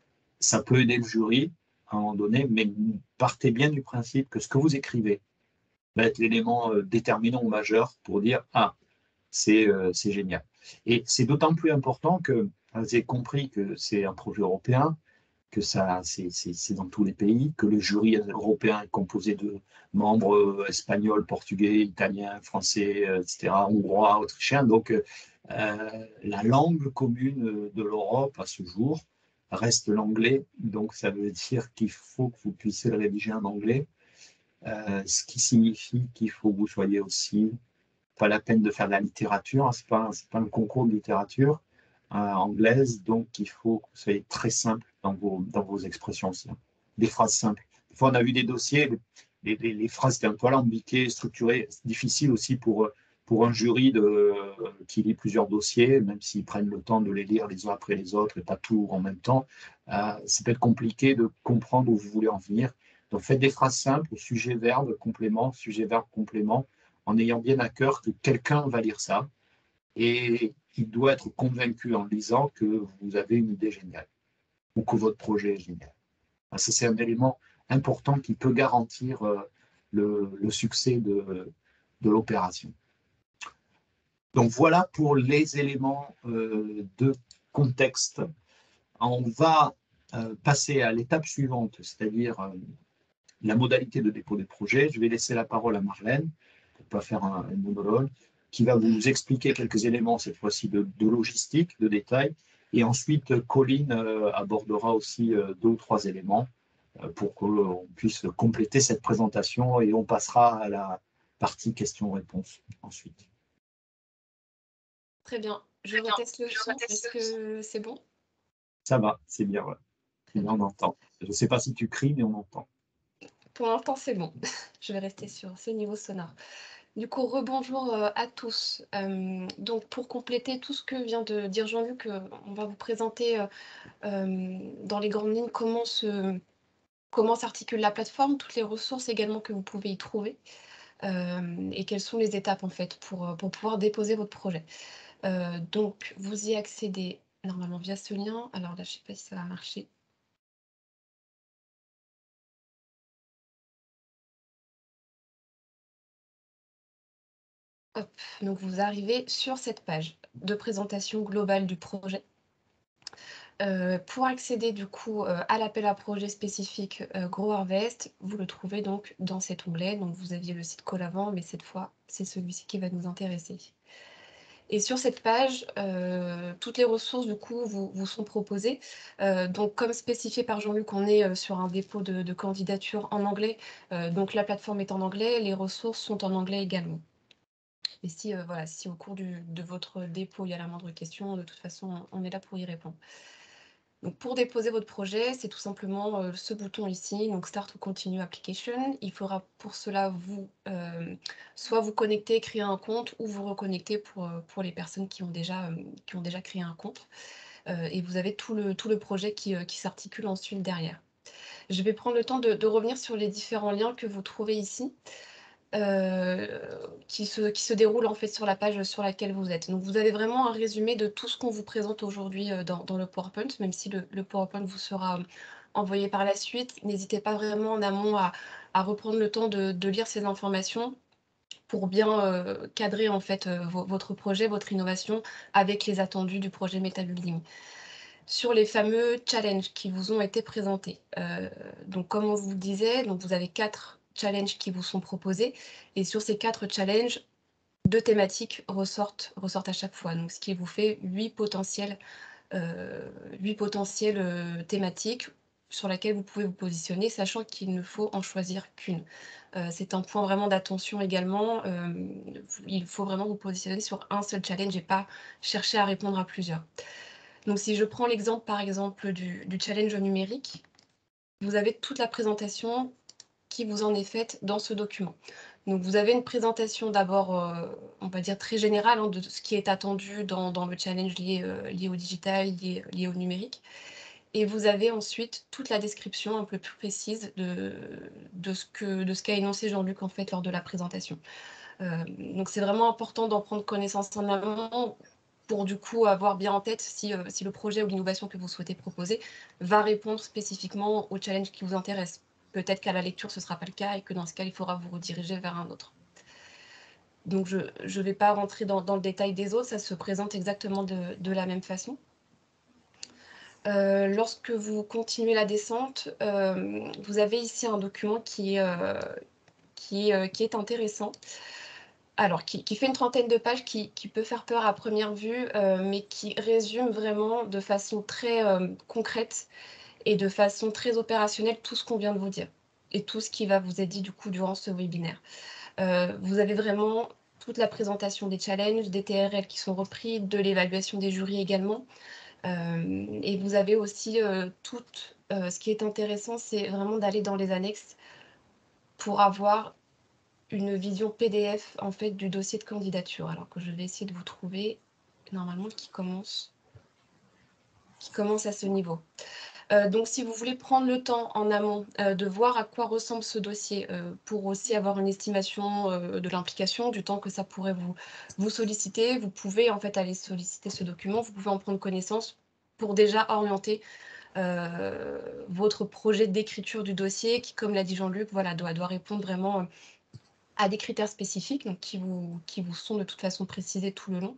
Ça peut aider le jury à un moment donné, mais partez bien du principe que ce que vous écrivez va être l'élément déterminant ou majeur pour dire ah, c'est génial. Et c'est d'autant plus important que vous avez compris que c'est un projet européen, que ça c'est dans tous les pays, que le jury européen est composé de membres espagnols, portugais, italiens, français, etc., hongrois, autrichiens. Donc la langue commune de l'Europe à ce jour reste l'anglais. Donc ça veut dire qu'il faut que vous puissiez le rédiger en anglais, ce qui signifie qu'il faut que vous soyez aussi pas la peine de faire de la littérature, hein, c'est pas un concours de littérature anglaise, donc il faut que vous soyez très simple dans vos expressions aussi. Hein. Des phrases simples. Des fois, on a vu des dossiers, les phrases étaient un peu alambiquées, structurées, c'est difficile aussi pour un jury qui lit plusieurs dossiers, même s'ils prennent le temps de les lire les uns après les autres et pas tout en même temps, c'est peut-être compliqué de comprendre où vous voulez en venir. Donc faites des phrases simples, sujet, verbe, complément, en ayant bien à cœur que quelqu'un va lire ça et il doit être convaincu en lisant que vous avez une idée géniale ou que votre projet est génial. Ça, c'est un élément important qui peut garantir le succès de l'opération. Donc voilà pour les éléments de contexte. On va passer à l'étape suivante, c'est-à-dire la modalité de dépôt des projets, je vais laisser la parole à Marlène, pour ne pas faire un monologue, qui va vous expliquer quelques éléments, cette fois-ci de logistique, de détail. Et ensuite, Colline abordera aussi 2 ou 3 éléments pour qu'on puisse compléter cette présentation et on passera à la partie questions-réponses ensuite. Très bien. Je reteste le son. Est-ce que c'est bon? Ça va, c'est bien, ouais. On entend. Je ne sais pas si tu cries, mais on entend. Pour l'instant, c'est bon. Je vais rester sur ce niveau sonore. Du coup, rebonjour à tous. Donc, pour compléter tout ce que vient de dire Jean-Luc, on va vous présenter dans les grandes lignes comment s'articule la plateforme, toutes les ressources également que vous pouvez y trouver et quelles sont les étapes en fait pour pouvoir déposer votre projet. Donc, vous y accédez normalement via ce lien. Alors là, je ne sais pas si ça va marcher. Hop, donc vous arrivez sur cette page de présentation globale du projet. Pour accéder du coup à l'appel à projet spécifique Grow Harvest, vous le trouvez donc dans cet onglet. Donc vous aviez le site Call avant, mais cette fois, c'est celui-ci qui va nous intéresser. Et sur cette page, toutes les ressources du coup vous sont proposées. Donc comme spécifié par Jean-Luc, on est sur un dépôt de candidature en anglais. Donc la plateforme est en anglais, les ressources sont en anglais également. Et si, voilà, si au cours de votre dépôt, il y a la moindre question, de toute façon, on est là pour y répondre. Donc pour déposer votre projet, c'est tout simplement ce bouton ici, donc Start ou Continue Application. Il faudra pour cela soit vous connecter, créer un compte, ou vous reconnecter pour les personnes qui ont déjà créé un compte. Et vous avez tout le projet qui s'articule ensuite derrière. Je vais prendre le temps de revenir sur les différents liens que vous trouvez ici. Qui se déroule en fait sur la page sur laquelle vous êtes. Donc vous avez vraiment un résumé de tout ce qu'on vous présente aujourd'hui dans le PowerPoint, même si le PowerPoint vous sera envoyé par la suite. N'hésitez pas vraiment en amont à reprendre le temps de lire ces informations pour bien cadrer en fait votre projet, votre innovation avec les attendus du projet MetaBuilding. Sur les fameux challenges qui vous ont été présentés. Donc comme on vous le disait, donc vous avez 4 challenges qui vous sont proposés et sur ces 4 challenges, 2 thématiques ressortent à chaque fois. Donc ce qui vous fait 8 potentielles thématiques sur laquelle vous pouvez vous positionner, sachant qu'il ne faut en choisir qu'une. C'est un point vraiment d'attention également. Il faut vraiment vous positionner sur un seul challenge et pas chercher à répondre à plusieurs. Donc si je prends l'exemple, par exemple, du challenge numérique, vous avez toute la présentation qui vous en est faite dans ce document. Donc vous avez une présentation d'abord, on va dire très générale, hein, de ce qui est attendu dans le challenge lié au digital, lié au numérique. Et vous avez ensuite toute la description un peu plus précise de ce qu'a énoncé Jean-Luc en fait lors de la présentation. Donc c'est vraiment important d'en prendre connaissance en amont pour du coup avoir bien en tête si le projet ou l'innovation que vous souhaitez proposer va répondre spécifiquement au challenge qui vous intéresse. Peut-être qu'à la lecture, ce ne sera pas le cas et que dans ce cas, il faudra vous rediriger vers un autre. Donc je ne vais pas rentrer dans le détail des autres, ça se présente exactement de la même façon. Lorsque vous continuez la descente, vous avez ici un document qui est intéressant. Alors, qui fait une trentaine de pages, qui peut faire peur à première vue, mais qui résume vraiment de façon très concrète et de façon très opérationnelle tout ce qu'on vient de vous dire et tout ce qui va vous être dit du coup durant ce webinaire. Vous avez vraiment toute la présentation des challenges, des TRL qui sont repris, de l'évaluation des jurys également. Et vous avez aussi ce qui est intéressant, c'est vraiment d'aller dans les annexes pour avoir une vision PDF en fait du dossier de candidature. Alors que je vais essayer de vous trouver normalement qui commence à ce niveau. Donc si vous voulez prendre le temps en amont de voir à quoi ressemble ce dossier pour aussi avoir une estimation de l'implication, du temps que ça pourrait vous solliciter, vous pouvez en fait aller solliciter ce document, vous pouvez en prendre connaissance pour déjà orienter votre projet d'écriture du dossier qui, comme l'a dit Jean-Luc, voilà, doit répondre vraiment à des critères spécifiques donc qui vous sont de toute façon précisés tout le long.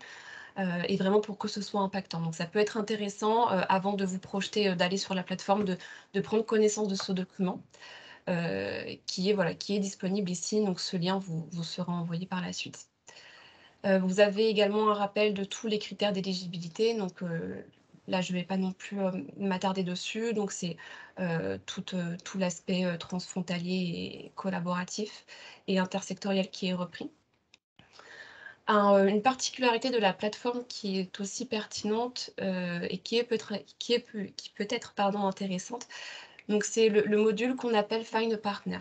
et vraiment pour que ce soit impactant. Donc ça peut être intéressant, avant de vous projeter, d'aller sur la plateforme, de prendre connaissance de ce document, qui est disponible ici. Donc ce lien vous sera envoyé par la suite. Vous avez également un rappel de tous les critères d'éligibilité. Donc là, je ne vais pas non plus m'attarder dessus. Donc c'est tout l'aspect transfrontalier et collaboratif et intersectoriel qui est repris. Une particularité de la plateforme qui est aussi pertinente, et qui peut être, pardon, intéressante, donc c'est le module qu'on appelle Find a Partner.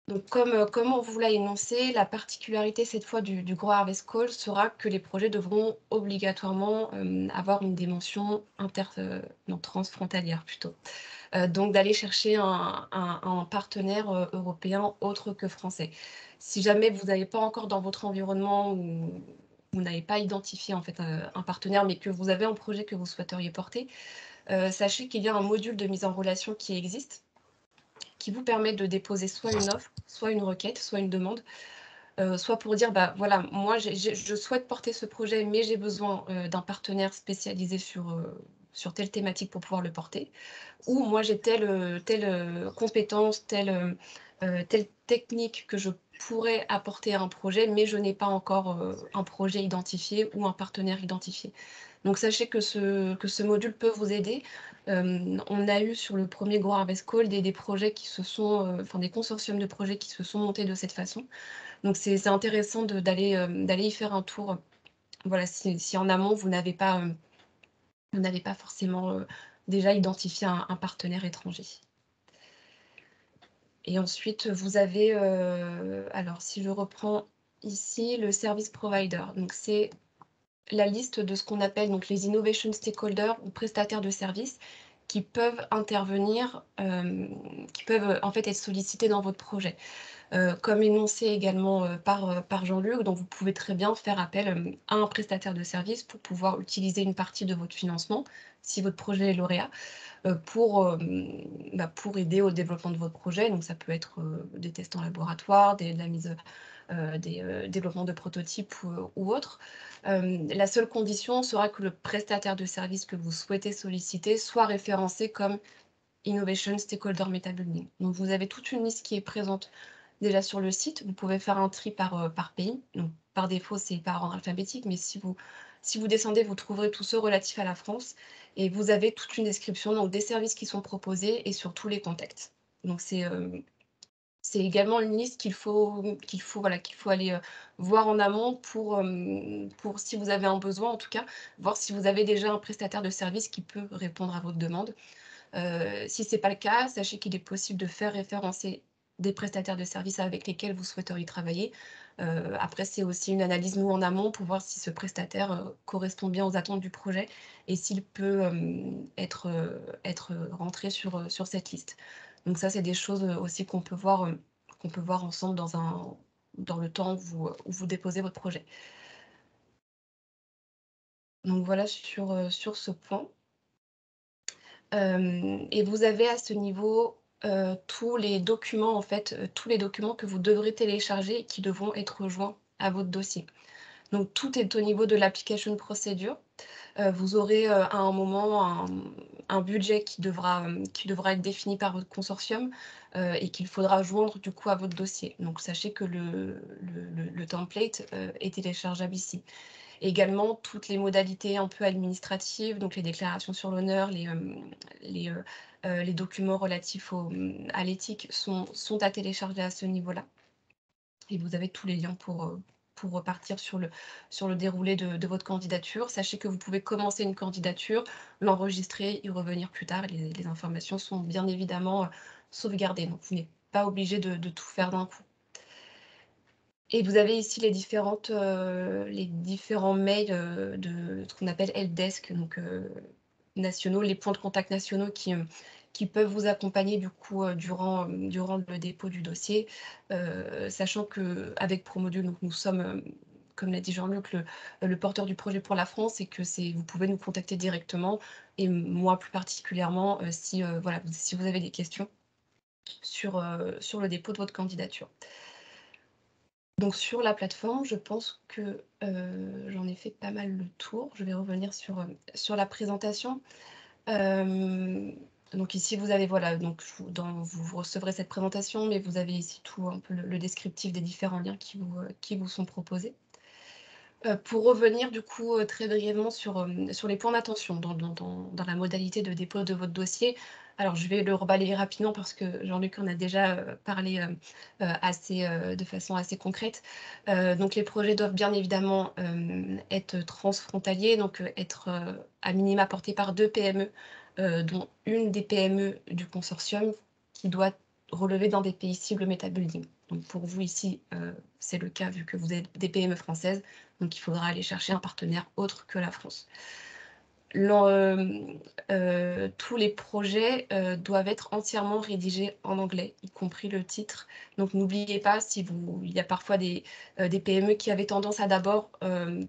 Donc comme on vous l'a énoncé, la particularité cette fois du Grow Harvest Call sera que les projets devront obligatoirement, avoir une dimension transfrontalière plutôt. Donc d'aller chercher un partenaire, européen autre que français. Si jamais vous n'avez pas encore dans votre environnement ou vous n'avez pas identifié en fait, un partenaire, mais que vous avez un projet que vous souhaiteriez porter, sachez qu'il y a un module de mise en relation qui existe, qui vous permet de déposer soit une offre, soit une requête, soit une demande, soit pour dire: «Bah, voilà, moi je souhaite porter ce projet, mais j'ai besoin, d'un partenaire spécialisé sur telle thématique pour pouvoir le porter». Ou moi j'ai telle compétence, telle technique que je pourrais apporter à un projet, mais je n'ai pas encore, un projet identifié ou un partenaire identifié. Donc sachez que ce module peut vous aider. On a eu sur le premier Grow Harvest Call des projets qui se sont, enfin des consortiums de projets qui se sont montés de cette façon. Donc c'est intéressant d'aller y faire un tour, voilà, si en amont vous n'avez pas forcément, déjà identifié un partenaire étranger. Et ensuite, vous avez, alors si je reprends ici, le service provider. Donc c'est la liste de ce qu'on appelle donc les innovation stakeholders ou prestataires de services qui peuvent intervenir, qui peuvent, en fait être sollicités dans votre projet. Comme énoncé également, par Jean-Luc, donc vous pouvez très bien faire appel, à un prestataire de service pour pouvoir utiliser une partie de votre financement, si votre projet est lauréat, pour aider au développement de votre projet. Donc ça peut être, des tests en laboratoire, de la mise, des développements de prototypes ou autre. La seule condition sera que le prestataire de service que vous souhaitez solliciter soit référencé comme Innovation Stakeholder Meta Building. Donc vous avez toute une liste qui est présente déjà sur le site. Vous pouvez faire un tri par pays. Donc par défaut, c'est par ordre alphabétique, mais si vous descendez, vous trouverez tous ceux relatifs à la France et vous avez toute une description donc des services qui sont proposés et sur tous les contextes. Donc c'est également une liste voilà, qu'il faut aller, voir en amont pour si vous avez un besoin en tout cas, voir si vous avez déjà un prestataire de service qui peut répondre à votre demande. Si ce n'est pas le cas, sachez qu'il est possible de faire référencer des prestataires de services avec lesquels vous souhaiteriez travailler. Après, c'est aussi une analyse, nous, en amont, pour voir si ce prestataire, correspond bien aux attentes du projet et s'il peut, être rentré sur cette liste. Donc ça, c'est des choses, aussi qu'on peut voir ensemble dans le temps où vous déposez votre projet. Donc voilà sur ce point. Et vous avez à ce niveau, tous les documents en fait, tous les documents que vous devrez télécharger et qui devront être joints à votre dossier. Donc tout est au niveau de l'application procedure. Vous aurez, à un moment un budget qui devra être défini par votre consortium, et qu'il faudra joindre du coup à votre dossier. Donc sachez que le template, est téléchargeable ici. Également, toutes les modalités un peu administratives, donc les déclarations sur l'honneur, les, les documents relatifs à l'éthique sont à télécharger à ce niveau-là. Et vous avez tous les liens pour repartir sur le déroulé de votre candidature. Sachez que vous pouvez commencer une candidature, l'enregistrer, y revenir plus tard. Les informations sont bien évidemment, sauvegardées, donc vous n'êtes pas obligé de tout faire d'un coup. Et vous avez ici les différents mails, de ce qu'on appelle helpdesk, donc nationaux, les points de contact nationaux qui peuvent vous accompagner du coup, durant le dépôt du dossier. Sachant qu'avec Promodule, donc nous sommes, comme l'a dit Jean-Luc, le porteur du projet pour la France et que vous pouvez nous contacter directement et moi plus particulièrement, si, voilà, si vous avez des questions sur le dépôt de votre candidature. Donc sur la plateforme, je pense que, j'en ai fait pas mal le tour. Je vais revenir sur la présentation. Hem, donc ici, vous avez voilà, donc je vous dans vous recevrez cette présentation, mais vous avez ici tout un peu le descriptif des différents liens qui vous sont proposés. Pour revenir du coup, très brièvement sur les points d'attention dans la modalité de dépôt de votre dossier. Alors je vais le rebalayer rapidement parce que Jean-Luc en a déjà, parlé, assez, de façon assez concrète. Donc les projets doivent bien évidemment, être transfrontaliers, donc être, à minima portés par 2 PME, dont une des PME du consortium qui doit relever d'un des pays cibles Meta Building. Donc pour vous ici, c'est le cas vu que vous êtes des PME françaises. Donc il faudra aller chercher un partenaire autre que la France. Tous les projets, doivent être entièrement rédigés en anglais, y compris le titre. Donc n'oubliez pas il y a parfois des PME qui avaient tendance à d'abord,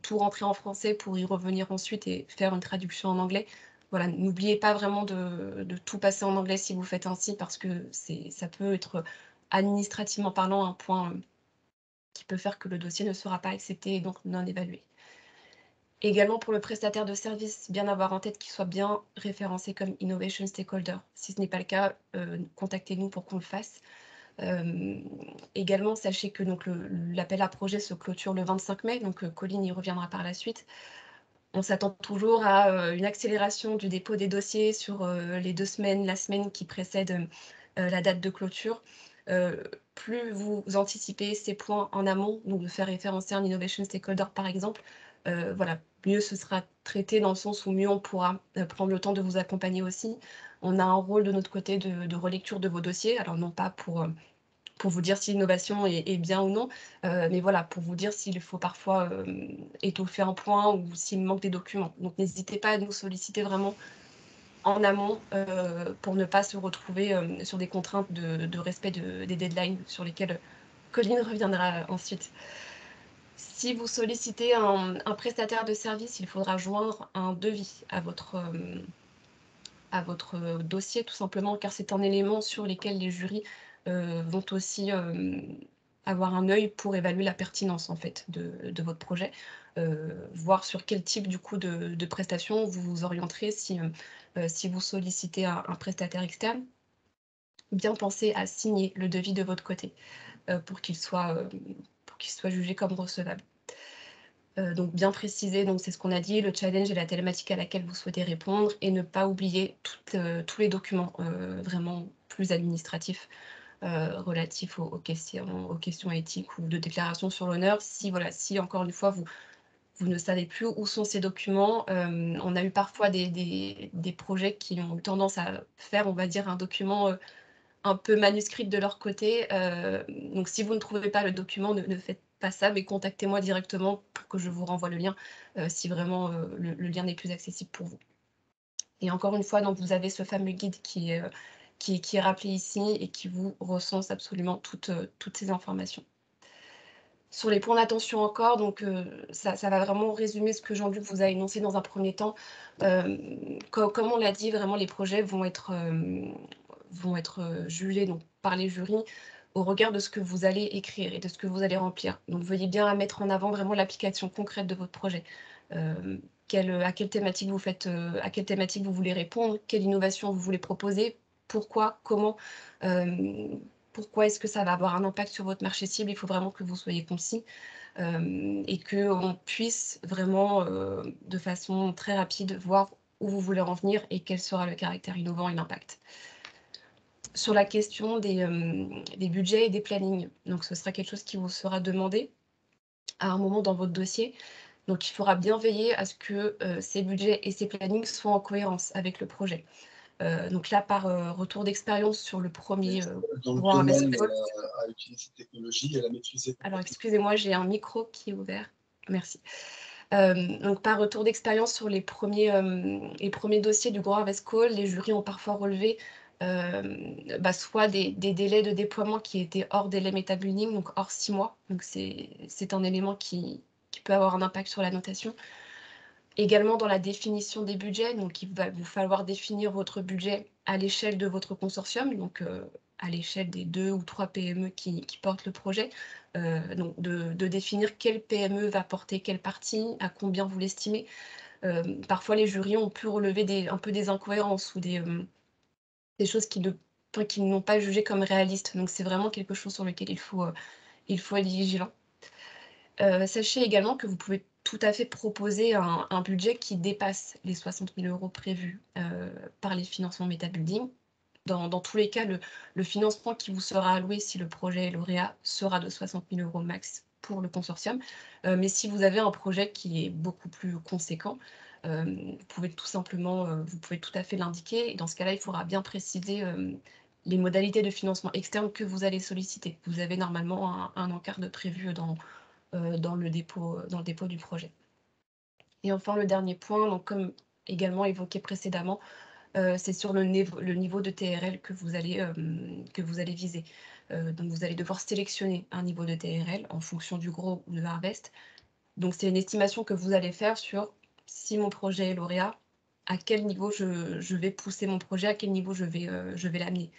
tout rentrer en français pour y revenir ensuite et faire une traduction en anglais. Voilà, n'oubliez pas vraiment de tout passer en anglais si vous faites ainsi parce que ça peut être, administrativement parlant, un point, qui peut faire que le dossier ne sera pas accepté et donc non évalué. Également pour le prestataire de service, bien avoir en tête qu'il soit bien référencé comme Innovation Stakeholder. Si ce n'est pas le cas, contactez-nous pour qu'on le fasse. Également, sachez que donc l'appel à projet se clôture le 25 mai, donc Colline y reviendra par la suite. On s'attend toujours à, une accélération du dépôt des dossiers sur, les 2 semaines, la semaine qui précède, la date de clôture. Plus vous anticipez ces points en amont, donc de faire référencer un Innovation Stakeholder par exemple, voilà, mieux ce sera traité dans le sens où mieux on pourra, prendre le temps de vous accompagner aussi. On a un rôle de notre côté de relecture de vos dossiers, alors non pas pour vous dire si l'innovation est bien ou non, mais voilà, pour vous dire s'il faut parfois, étoffer un point ou s'il manque des documents. Donc n'hésitez pas à nous solliciter vraiment en amont, pour ne pas se retrouver, sur des contraintes de respect des deadlines sur lesquelles Colline reviendra ensuite. Si vous sollicitez un prestataire de service, il faudra joindre un devis à votre, dossier tout simplement, car c'est un élément sur lesquels les jurys, vont aussi, avoir un œil pour évaluer la pertinence en fait de votre projet. Voir sur quel type du coup de prestation vous vous orienterez si vous sollicitez un prestataire externe. Bien penser à signer le devis de votre côté, pour qu'il soit jugé comme recevable. Donc bien préciser, donc c'est ce qu'on a dit, le challenge et la thématique à laquelle vous souhaitez répondre et ne pas oublier tous les documents, vraiment plus administratifs, relatifs aux questions éthiques ou de déclaration sur l'honneur. Si voilà, si encore une fois vous ne savez plus où sont ces documents, on a eu parfois des projets qui ont eu tendance à faire, on va dire, un document, un peu manuscrit de leur côté, donc si vous ne trouvez pas le document, ne faites pas ça, mais contactez-moi directement pour que je vous renvoie le lien, si vraiment, le lien n'est plus accessible pour vous. Et encore une fois, donc vous avez ce fameux guide qui est rappelé ici et qui vous recense absolument toutes ces informations. Sur les points d'attention encore, donc ça va vraiment résumer ce que Jean-Luc vous a énoncé dans un premier temps. Comme on l'a dit, vraiment les projets vont être, jugés donc par les jurys au regard de ce que vous allez écrire et de ce que vous allez remplir. Donc veuillez bien à mettre en avant vraiment l'application concrète de votre projet. À quelle thématique à quelle thématique vous voulez répondre, quelle innovation vous voulez proposer, pourquoi, comment, hem, pourquoi est-ce que ça va avoir un impact sur votre marché cible? Il faut vraiment que vous soyez concis, et qu'on puisse vraiment, de façon très rapide, voir où vous voulez en venir et quel sera le caractère innovant et l'impact. Sur la question des budgets et des plannings, donc ce sera quelque chose qui vous sera demandé à un moment dans votre dossier. Donc il faudra bien veiller à ce que, ces budgets et ces plannings soient en cohérence avec le projet. Donc là, par, retour d'expérience sur le premier Dans le Grand Harvest domaine Call. à utiliser cette technologie et à la maîtriser Alors complètement. excusez-moi, j'ai un micro qui est ouvert. Merci. Donc par retour d'expérience sur les premiers dossiers du Grand Harvest Call, les jurys ont parfois relevé, soit des délais de déploiement qui étaient hors délai Metabuilding, donc hors 6 mois. Donc c'est un élément qui peut avoir un impact sur la notation. Également dans la définition des budgets, donc il va vous falloir définir votre budget à l'échelle de votre consortium, donc à l'échelle des 2 ou 3 PME qui portent le projet. Donc de définir quelle PME va porter quelle partie, à combien vous l'estimez. Parfois les jurys ont pu relever un peu des incohérences ou des choses qu'ils n'ont pas jugées comme réalistes. Donc c'est vraiment quelque chose sur lequel il faut être vigilant. Sachez également que vous pouvez tout à fait proposer un budget qui dépasse les 60 000 € prévus, par les financements MetaBuilding. Dans tous les cas, le financement qui vous sera alloué si le projet est lauréat sera de 60 000 € max pour le consortium. Mais si vous avez un projet qui est beaucoup plus conséquent, vous pouvez tout à fait l'indiquer et dans ce cas-là, il faudra bien préciser, les modalités de financement externe que vous allez solliciter. Vous avez normalement un encart de prévu dans le dépôt du projet. Et enfin, le dernier point, donc comme également évoqué précédemment, c'est sur le niveau de TRL que vous allez viser. Donc vous allez devoir sélectionner un niveau de TRL en fonction du gros ou de harvest. Donc c'est une estimation que vous allez faire sur si mon projet est lauréat, à quel niveau je vais pousser mon projet, à quel niveau je vais l'amener.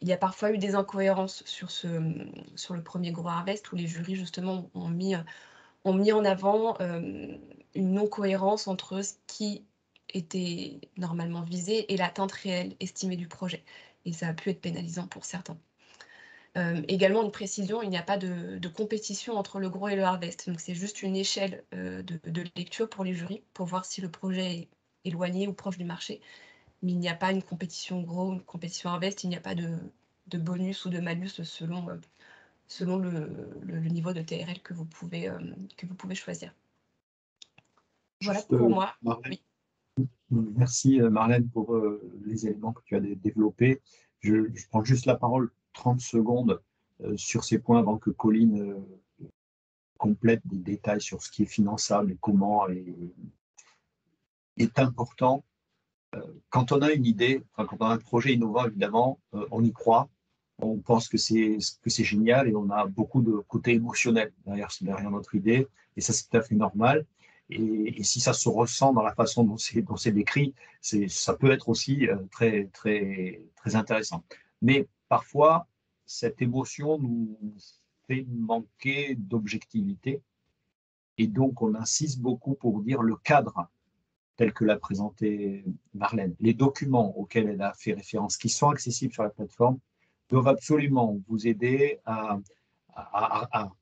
Il y a parfois eu des incohérences sur le premier gros harvest où les jurys justement ont mis en avant, une non-cohérence entre ce qui était normalement visé et l'atteinte réelle estimée du projet et ça a pu être pénalisant pour certains. Également une précision, il n'y a pas de compétition entre le gros et le harvest, donc c'est juste une échelle, de lecture pour les jurys, pour voir si le projet est éloigné ou proche du marché. Mais il n'y a pas une compétition gros, une compétition harvest, il n'y a pas de bonus ou de malus selon le niveau de TRL que vous pouvez choisir. Voilà Juste, pour moi. Marlène, Oui. merci Marlène pour les éléments que tu as développés. Je prends juste la parole 30 secondes sur ces points avant que Colline complète des détails sur ce qui est finançable et comment est important. Quand on a une idée, enfin, quand on a un projet innovant, évidemment, on y croit, on pense que c'est génial et on a beaucoup de côté émotionnel derrière notre idée, et ça c'est tout à fait normal. Et si ça se ressent dans la façon dont c'est décrit, ça peut être aussi très, très, très intéressant. Mais parfois, cette émotion nous fait manquer d'objectivité, et donc on insiste beaucoup pour dire le cadre tel que l'a présenté Marlène. Les documents auxquels elle a fait référence, qui sont accessibles sur la plateforme, doivent absolument vous aider à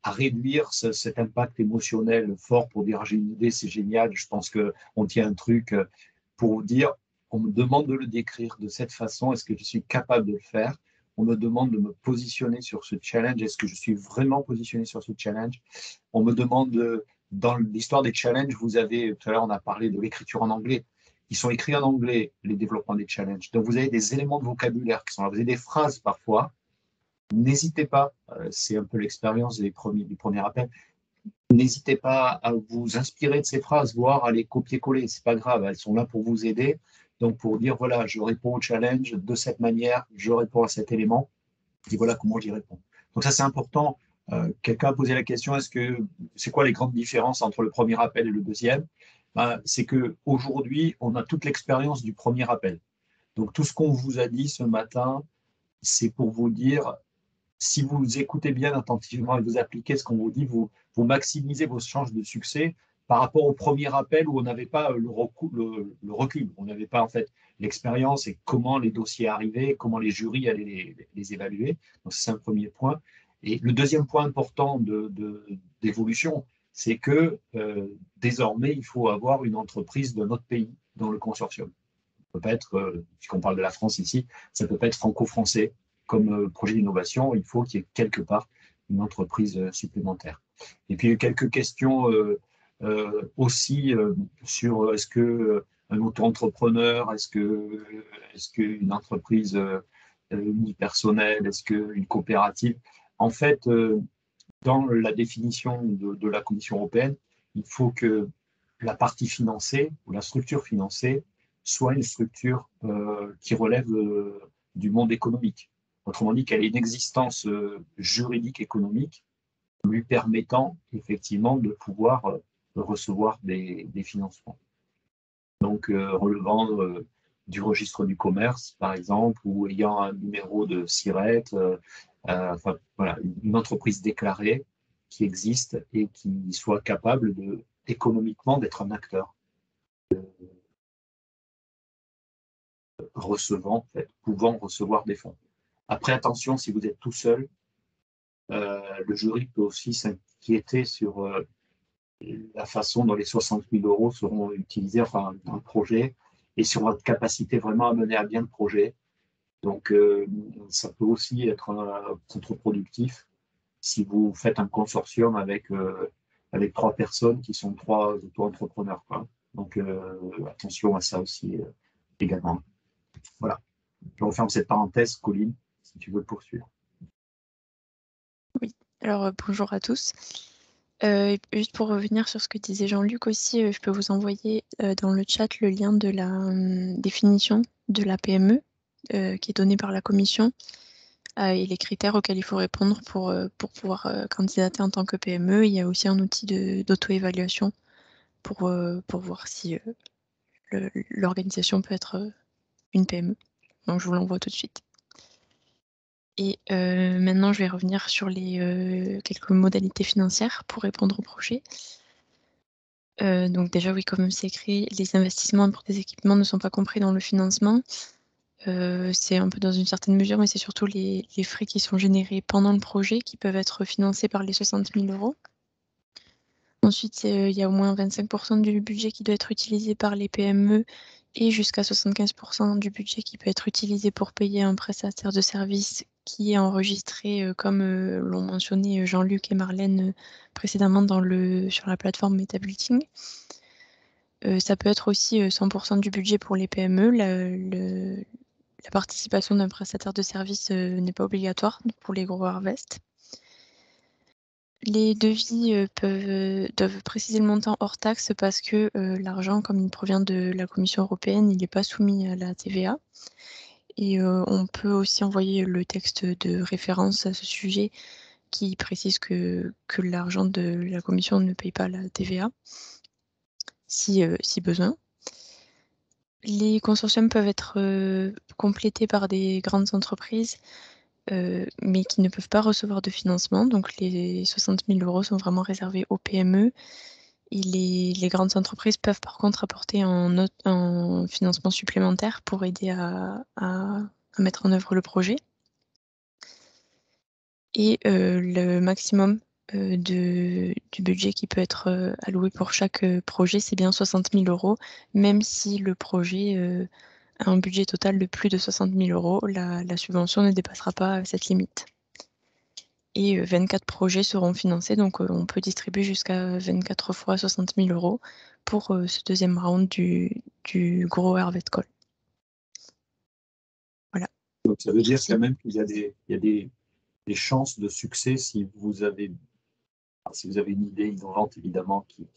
réduire cet impact émotionnel fort pour dire j'ai une idée, c'est génial, je pense qu'on tient un truc pour vous dire, on me demande de le décrire de cette façon, est-ce que je suis capable de le faire? On me demande de me positionner sur ce challenge, est-ce que je suis vraiment positionné sur ce challenge? On me demande dans l'histoire des challenges, vous avez, tout à l'heure, on a parlé de l'écriture en anglais. Ils sont écrits en anglais, les développements des challenges. Donc, vous avez des éléments de vocabulaire qui sont là. Vous avez des phrases parfois. N'hésitez pas, c'est un peu l'expérience du premier appel, n'hésitez pas à vous inspirer de ces phrases, voire à les copier-coller. C'est pas grave, elles sont là pour vous aider. Donc, pour dire, voilà, je réponds au challenge de cette manière, je réponds à cet élément, et voilà comment j'y réponds. Donc, ça, c'est important. Quelqu'un a posé la question, c'est quoi les grandes différences entre le premier appel et le deuxième? C'est qu'aujourd'hui, on a toute l'expérience du premier appel. Donc, tout ce qu'on vous a dit ce matin, c'est pour vous dire, si vous écoutez bien attentivement et vous appliquez ce qu'on vous dit, vous maximisez vos chances de succès par rapport au premier appel où on n'avait pas le recul. On n'avait pas en fait l'expérience et comment les dossiers arrivaient, comment les jurys allaient les évaluer. Donc, c'est un premier point. Et le deuxième point important d'évolution, c'est que désormais, il faut avoir une entreprise de notre pays dans le consortium. Ça peut pas être, puisqu'on parle de la France ici, ça ne peut pas être franco-français comme projet d'innovation. Il faut qu'il y ait quelque part une entreprise supplémentaire. Et puis, quelques questions aussi sur est-ce que un auto-entrepreneur, est-ce qu'une entreprise unipersonnelle, est-ce qu'une coopérative? En fait, dans la définition de la Commission européenne, il faut que la partie financée ou la structure financée soit une structure qui relève du monde économique. Autrement dit, qu'elle ait une existence juridique économique lui permettant effectivement de pouvoir recevoir des financements. Donc, relevant du registre du commerce, par exemple, ou ayant un numéro de SIRET, enfin, voilà, une entreprise déclarée qui existe et qui soit capable économiquement d'être un acteur recevant, en fait, pouvant recevoir des fonds. Après, attention, si vous êtes tout seul, le jury peut aussi s'inquiéter sur la façon dont les 60 000 euros seront utilisés, enfin, dans le projet, et sur votre capacité vraiment à mener à bien le projet. Donc, ça peut aussi être contre-productif si vous faites un consortium avec 3 personnes qui sont 3 auto-entrepreneurs, quoi. Donc, attention à ça aussi également. Voilà. Je referme cette parenthèse, Colline, si tu veux poursuivre. Oui, alors bonjour à tous. Juste pour revenir sur ce que disait Jean-Luc aussi, je peux vous envoyer dans le chat le lien de la définition de la PME qui est donnée par la commission et les critères auxquels il faut répondre pour pouvoir candidater en tant que PME. Il y a aussi un outil d'auto-évaluation pour voir si l'organisation peut être une PME. Donc je vous l'envoie tout de suite. Et maintenant, je vais revenir sur les quelques modalités financières pour répondre au projet. Donc déjà, oui, comme c'est écrit, les investissements pour des équipements ne sont pas compris dans le financement. C'est un peu dans une certaine mesure, mais c'est surtout les frais qui sont générés pendant le projet qui peuvent être financés par les 60 000 euros. Ensuite, il y a au moins 25% du budget qui doit être utilisé par les PME et jusqu'à 75% du budget qui peut être utilisé pour payer un prestataire de service qui est enregistré, comme l'ont mentionné Jean-Luc et Marlène précédemment sur la plateforme MetaBuilding. Ça peut être aussi 100% du budget pour les PME. La participation d'un prestataire de service n'est pas obligatoire pour les gros harvests. Les devis doivent préciser le montant hors taxe parce que l'argent, comme il provient de la Commission européenne, il n'est pas soumis à la TVA. Et on peut aussi envoyer le texte de référence à ce sujet qui précise que l'argent de la Commission ne paye pas la TVA, si besoin. Les consortiums peuvent être complétés par des grandes entreprises, mais qui ne peuvent pas recevoir de financement. Donc les 60 000 euros sont vraiment réservés aux PME. Et les grandes entreprises peuvent par contre apporter un financement supplémentaire pour aider à mettre en œuvre le projet. Et le maximum du budget qui peut être alloué pour chaque projet, c'est bien 60 000 euros, même si le projet a un budget total de plus de 60 000 euros, la subvention ne dépassera pas cette limite. Et 24 projets seront financés, donc on peut distribuer jusqu'à 24 fois 60 000 euros pour ce deuxième round du gros Harvest Call. Voilà. Donc ça veut dire quand même qu'il y a des chances de succès si vous avez une idée innovante, évidemment, qui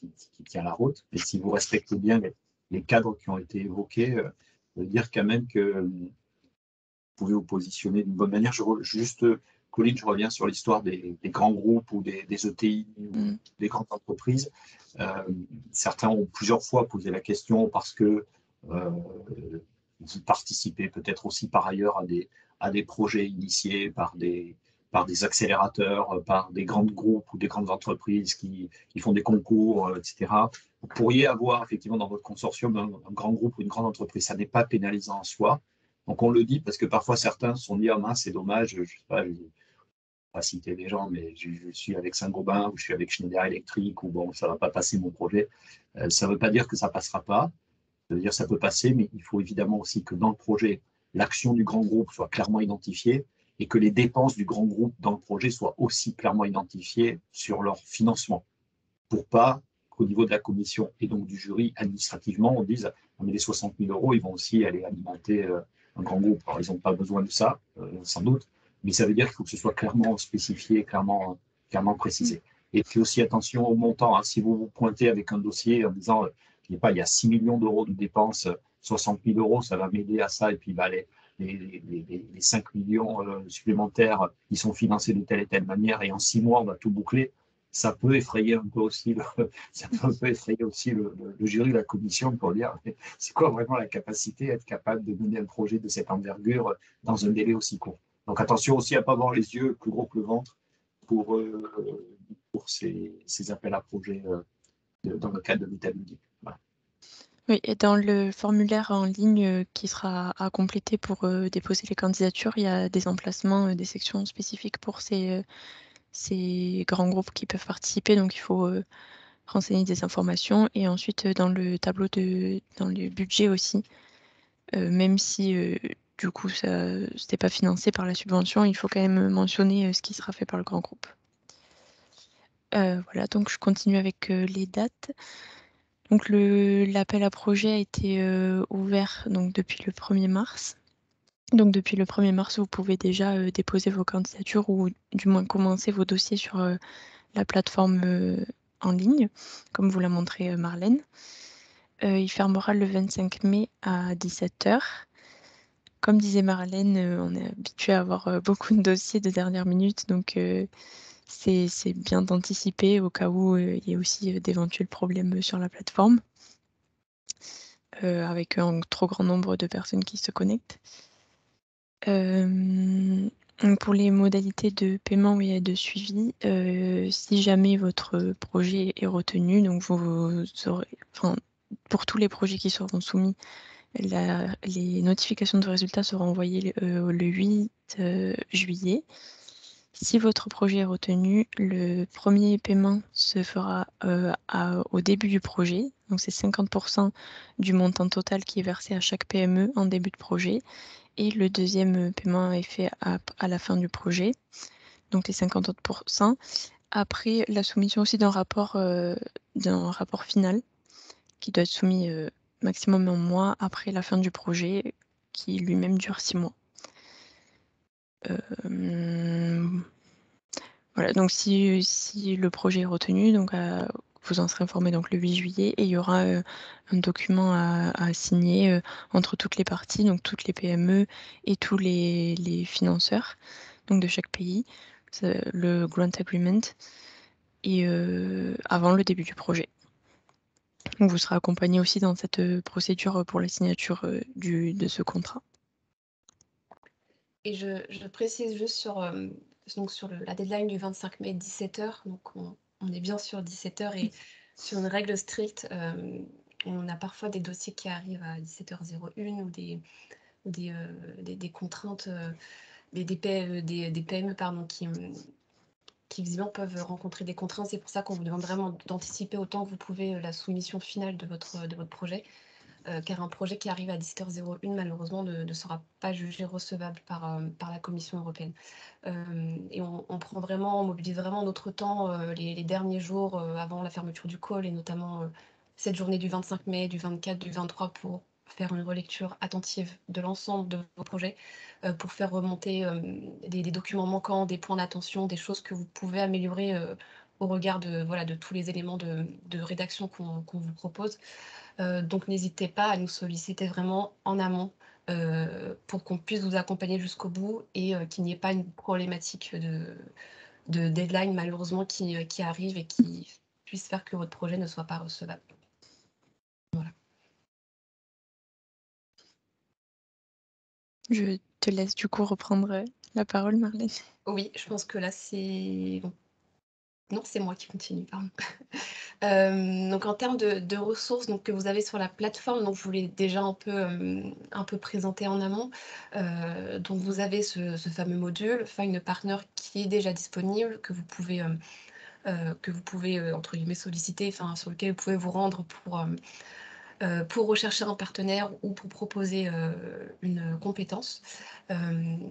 tient la route, et si vous respectez bien les cadres qui ont été évoqués, ça veut dire quand même que vous pouvez vous positionner d'une bonne manière. Colline, je reviens sur l'histoire des grands groupes ou des ETI ou des grandes entreprises. Certains ont plusieurs fois posé la question parce que vous participez peut-être aussi par ailleurs à des projets initiés par des accélérateurs, par des grands groupes ou des grandes entreprises qui font des concours, etc. Vous pourriez avoir effectivement dans votre consortium un grand groupe ou une grande entreprise. Ça n'est pas pénalisant en soi. Donc on le dit parce que parfois certains se sont dit « Ah mince, c'est dommage, je ne sais pas, pas citer des gens, mais je suis avec Saint-Gobain ou je suis avec Schneider Electric ou bon, ça ne va pas passer mon projet. » Ça ne veut pas dire que ça ne passera pas. Ça veut dire que ça peut passer, mais il faut évidemment aussi que dans le projet, l'action du grand groupe soit clairement identifiée et que les dépenses du grand groupe dans le projet soient aussi clairement identifiées sur leur financement, pour pas qu'au niveau de la commission et donc du jury, administrativement, on dise « mais les 60 000 euros, ils vont aussi aller alimenter un grand groupe ». Alors, ils n'ont pas besoin de ça, sans doute, mais ça veut dire qu'il faut que ce soit clairement spécifié, clairement précisé. Et puis aussi, attention au montant. Hein, si vous vous pointez avec un dossier en disant il y a 6 millions d'euros de dépenses, 60 000 euros, ça va m'aider à ça, et puis bah, les 5 millions supplémentaires, ils sont financés de telle et telle manière, et en 6 mois, on va tout boucler. ça peut effrayer un peu aussi ça peut un peu effrayer aussi le jury, la commission, pour dire c'est quoi vraiment la capacité à être capable de mener un projet de cette envergure dans un délai aussi court. Donc attention aussi à ne pas avoir les yeux plus gros que le ventre pour, pour ces appels à projets dans le cadre de l'État public. Voilà. Oui, et dans le formulaire en ligne qui sera à compléter pour déposer les candidatures, il y a des emplacements, des sections spécifiques pour ces grands groupes qui peuvent participer. Donc, il faut renseigner des informations. Et ensuite, dans le tableau dans le budget aussi, même si du coup, c'était pas financé par la subvention, il faut quand même mentionner ce qui sera fait par le grand groupe. Voilà, donc je continue avec les dates. Donc l'appel à projet a été ouvert donc, depuis le 1er mars. Donc depuis le 1er mars, vous pouvez déjà déposer vos candidatures ou du moins commencer vos dossiers sur la plateforme en ligne, comme vous l'a montré Marlène. Il fermera le 25 mai à 17h. Comme disait Marlène, on est habitué à avoir beaucoup de dossiers de dernière minute, donc c'est bien d'anticiper au cas où il y ait aussi d'éventuels problèmes sur la plateforme, avec un trop grand nombre de personnes qui se connectent. Pour les modalités de paiement et de suivi, si jamais votre projet est retenu, donc vous aurez, pour tous les projets qui seront soumis, les notifications de résultats seront envoyées le 8 juillet. Si votre projet est retenu, le premier paiement se fera au début du projet. Donc c'est 50% du montant total qui est versé à chaque PME en début de projet. Et le deuxième paiement est fait à la fin du projet, donc les 50 autres %. Après la soumission aussi d'un rapport final qui doit être soumis maximum un mois après la fin du projet, qui lui-même dure 6 mois. Voilà, donc si le projet est retenu, donc vous en serez informé donc le 8 juillet et il y aura un document à signer entre toutes les parties, donc toutes les PME et tous les financeurs donc de chaque pays, le Grant Agreement, et avant le début du projet. Donc vous serez accompagné aussi dans cette procédure pour la signature de ce contrat. Et je précise juste sur la deadline du 25 mai 17h, donc on est bien sur 17h et sur une règle stricte, on a parfois des dossiers qui arrivent à 17h01 ou des contraintes, des PME pardon, qui visiblement peuvent rencontrer des contraintes. C'est pour ça qu'on vous demande vraiment d'anticiper autant que vous pouvez la soumission finale de votre projet. Car un projet qui arrive à 17h01, malheureusement, ne sera pas jugé recevable par la Commission européenne. Et on mobilise vraiment notre temps les derniers jours avant la fermeture du call, et notamment cette journée du 25 mai, du 24, du 23, pour faire une relecture attentive de l'ensemble de vos projets, pour faire remonter des documents manquants, des points d'attention, des choses que vous pouvez améliorer au regard de tous les éléments de rédaction qu'on vous propose. Donc n'hésitez pas à nous solliciter vraiment en amont pour qu'on puisse vous accompagner jusqu'au bout et qu'il n'y ait pas une problématique de deadline malheureusement qui arrive et qui puisse faire que votre projet ne soit pas recevable. Voilà. Je te laisse du coup reprendre la parole, Marlène. Oui, je pense que là c'est bon. Non, c'est moi qui continue, pardon. Donc en termes de ressources donc, que vous avez sur la plateforme, donc je vous l'ai déjà un peu présenté en amont. Donc vous avez ce fameux module Find a Partner qui est déjà disponible, que vous pouvez entre guillemets solliciter, enfin sur lequel vous pouvez vous rendre pour rechercher un partenaire ou pour proposer une compétence.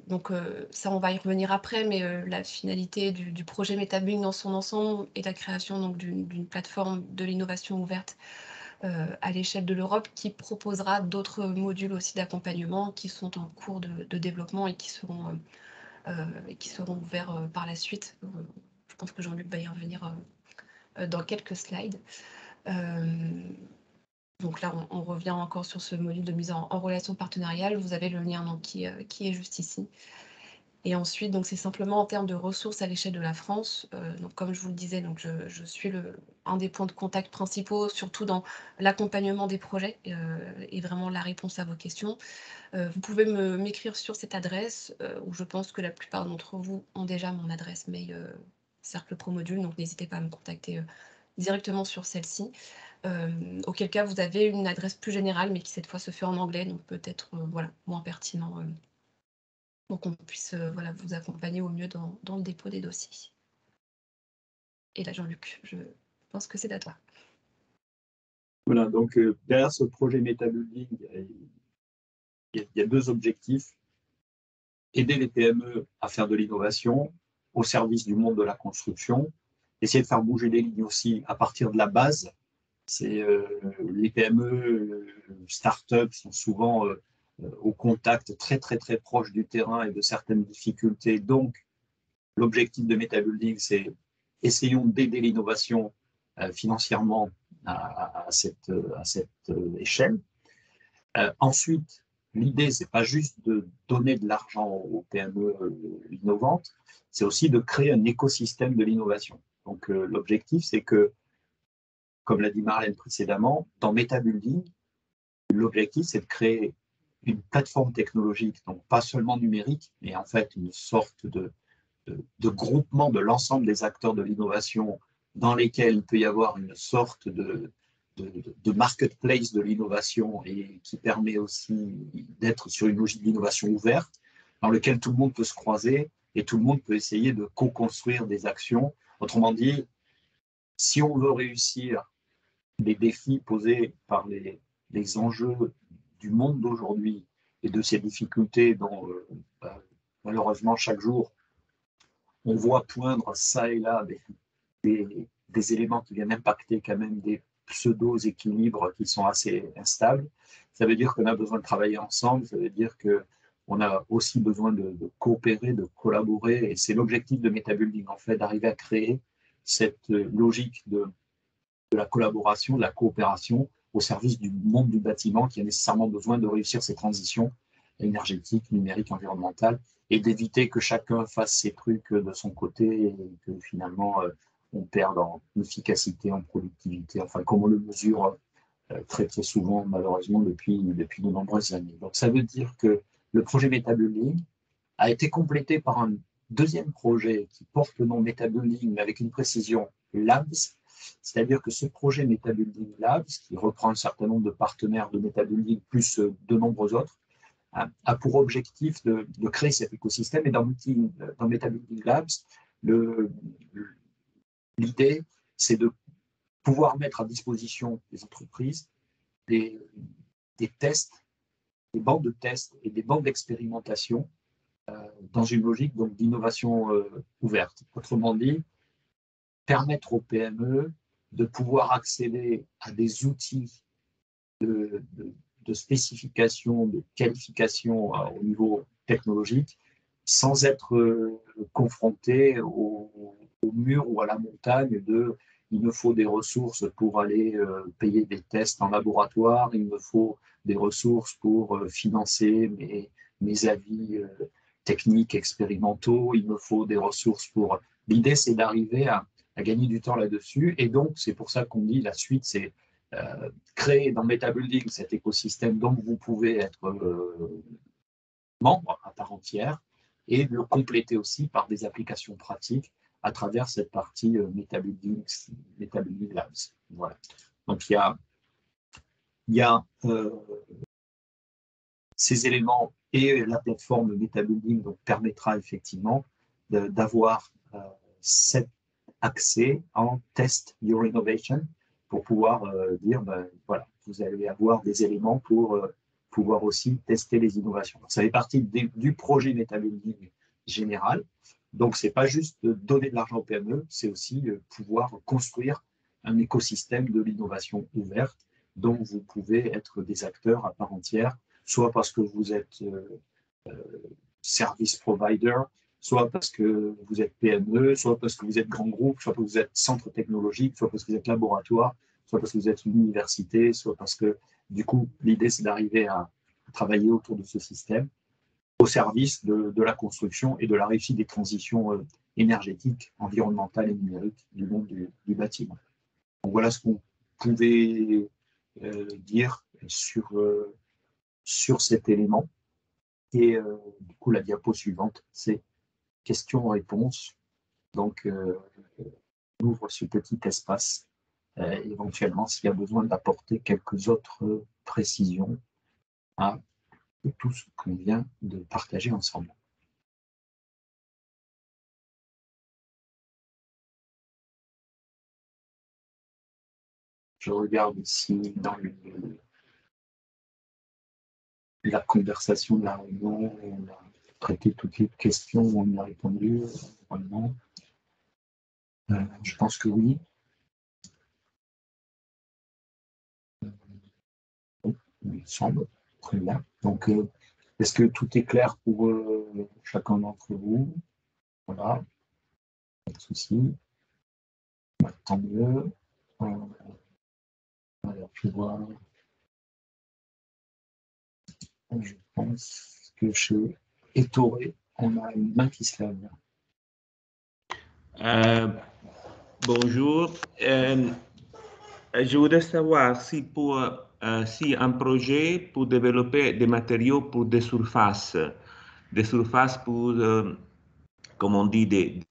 Donc ça, on va y revenir après, mais la finalité du projet MetaBing dans son ensemble est la création donc, d'une plateforme de l'innovation ouverte à l'échelle de l'Europe qui proposera d'autres modules aussi d'accompagnement qui sont en cours de développement et qui seront ouverts par la suite. Je pense que Jean-Luc va y revenir dans quelques slides. Donc là, on revient encore sur ce module de mise en relation partenariale. Vous avez le lien donc, qui est juste ici. Et ensuite, donc c'est simplement en termes de ressources à l'échelle de la France. Donc comme je vous le disais, donc je suis un des points de contact principaux, surtout dans l'accompagnement des projets, et vraiment la réponse à vos questions. Vous pouvez m'écrire sur cette adresse, où je pense que la plupart d'entre vous ont déjà mon adresse mail, Cercle Promodule, donc n'hésitez pas à me contacter, directement sur celle-ci. Auquel cas vous avez une adresse plus générale, mais qui cette fois se fait en anglais, donc peut-être, voilà, moins pertinent, pour qu'on puisse, voilà, vous accompagner au mieux dans le dépôt des dossiers. Et là, Jean-Luc, je pense que c'est à toi. Voilà, donc derrière ce projet MetaBuilding, il y a deux objectifs. Aider les PME à faire de l'innovation au service du monde de la construction, essayer de faire bouger les lignes aussi à partir de la base. C'est les PME, start-up sont souvent au contact très très très proche du terrain et de certaines difficultés. Donc, l'objectif de MetaBuilding, c'est essayons d'aider l'innovation financièrement à cette échelle. Ensuite, l'idée, c'est pas juste de donner de l'argent aux PME innovantes, c'est aussi de créer un écosystème de l'innovation. Donc, l'objectif, c'est que, comme l'a dit Marlène précédemment, dans MetaBuilding, l'objectif, c'est de créer une plateforme technologique, donc pas seulement numérique, mais en fait une sorte de groupement de l'ensemble des acteurs de l'innovation dans lesquels il peut y avoir une sorte de marketplace de l'innovation et qui permet aussi d'être sur une logique d'innovation ouverte dans lequel tout le monde peut se croiser et tout le monde peut essayer de co-construire des actions. Autrement dit, si on veut réussir les défis posés par les enjeux du monde d'aujourd'hui et de ces difficultés dont malheureusement chaque jour on voit poindre ça et là des éléments qui viennent impacter quand même des pseudo-équilibres qui sont assez instables. Ça veut dire qu'on a besoin de travailler ensemble, ça veut dire qu'on a aussi besoin de coopérer, de collaborer, et c'est l'objectif de MetaBuilding, en fait, d'arriver à créer cette logique de la collaboration, de la coopération au service du monde du bâtiment qui a nécessairement besoin de réussir ces transitions énergétiques, numériques, environnementales, et d'éviter que chacun fasse ses trucs de son côté et que finalement on perde en efficacité, en productivité, enfin comme on le mesure très très souvent malheureusement depuis de nombreuses années. Donc ça veut dire que le projet MetaBuilding a été complété par un deuxième projet qui porte le nom MetaBuilding, mais avec une précision Labs, c'est-à-dire que ce projet MetaBuilding Labs, qui reprend un certain nombre de partenaires de MetaBuilding plus de nombreux autres, a pour objectif de créer cet écosystème. Et dans MetaBuilding Labs, l'idée, c'est de pouvoir mettre à disposition des entreprises des tests, des bancs de tests et des bancs d'expérimentation dans une logique d'innovation ouverte. Autrement dit, permettre aux PME de pouvoir accéder à des outils de spécification, de qualification au niveau technologique, sans être confronté au mur ou à la montagne de il me faut des ressources pour aller payer des tests en laboratoire, il me faut des ressources pour financer mes avis techniques expérimentaux, il me faut des ressources pour... L'idée, c'est d'arriver à gagner du temps là-dessus. Et donc, c'est pour ça qu'on dit la suite, c'est créer dans MetaBuilding cet écosystème dont vous pouvez être membre à part entière et le compléter aussi par des applications pratiques à travers cette partie MetaBuilding Labs. Voilà. Donc, il y a ces éléments et la plateforme MetaBuilding donc, permettra effectivement d'avoir cet accès en Test Your Innovation pour pouvoir dire, ben, voilà, vous allez avoir des éléments pour pouvoir aussi tester les innovations. Ça fait partie du projet MetaBuilding général. Donc, ce n'est pas juste donner de l'argent aux PME, c'est aussi pouvoir construire un écosystème de l'innovation ouverte dont vous pouvez être des acteurs à part entière, soit parce que vous êtes service provider, soit parce que vous êtes PME, soit parce que vous êtes grand groupe, soit parce que vous êtes centre technologique, soit parce que vous êtes laboratoire, soit parce que vous êtes une université, soit parce que, du coup, l'idée, c'est d'arriver à travailler autour de ce système au service de la construction et de la réussite des transitions énergétiques, environnementales et numériques du monde du bâtiment. Donc voilà ce qu'on pouvait dire sur cet élément. Et du coup, la diapo suivante, c'est questions-réponses. Donc, on ouvre ce petit espace, éventuellement, s'il y a besoin d'apporter quelques autres précisions à tout ce qu'on vient de partager ensemble. Je regarde ici dans la conversation de la réunion, on a traité toutes les questions, on y a répondu, vraiment. Je pense que oui. Il me semble. Très bien. Donc, est-ce que tout est clair pour chacun d'entre vous? Voilà. Pas de souci. Tant mieux. Alors, je vois. Je pense que chez Ettoré, on a une main qui se lève. Bonjour. Je voudrais savoir si un projet pour développer des matériaux pour des surfaces pour, comme on dit, des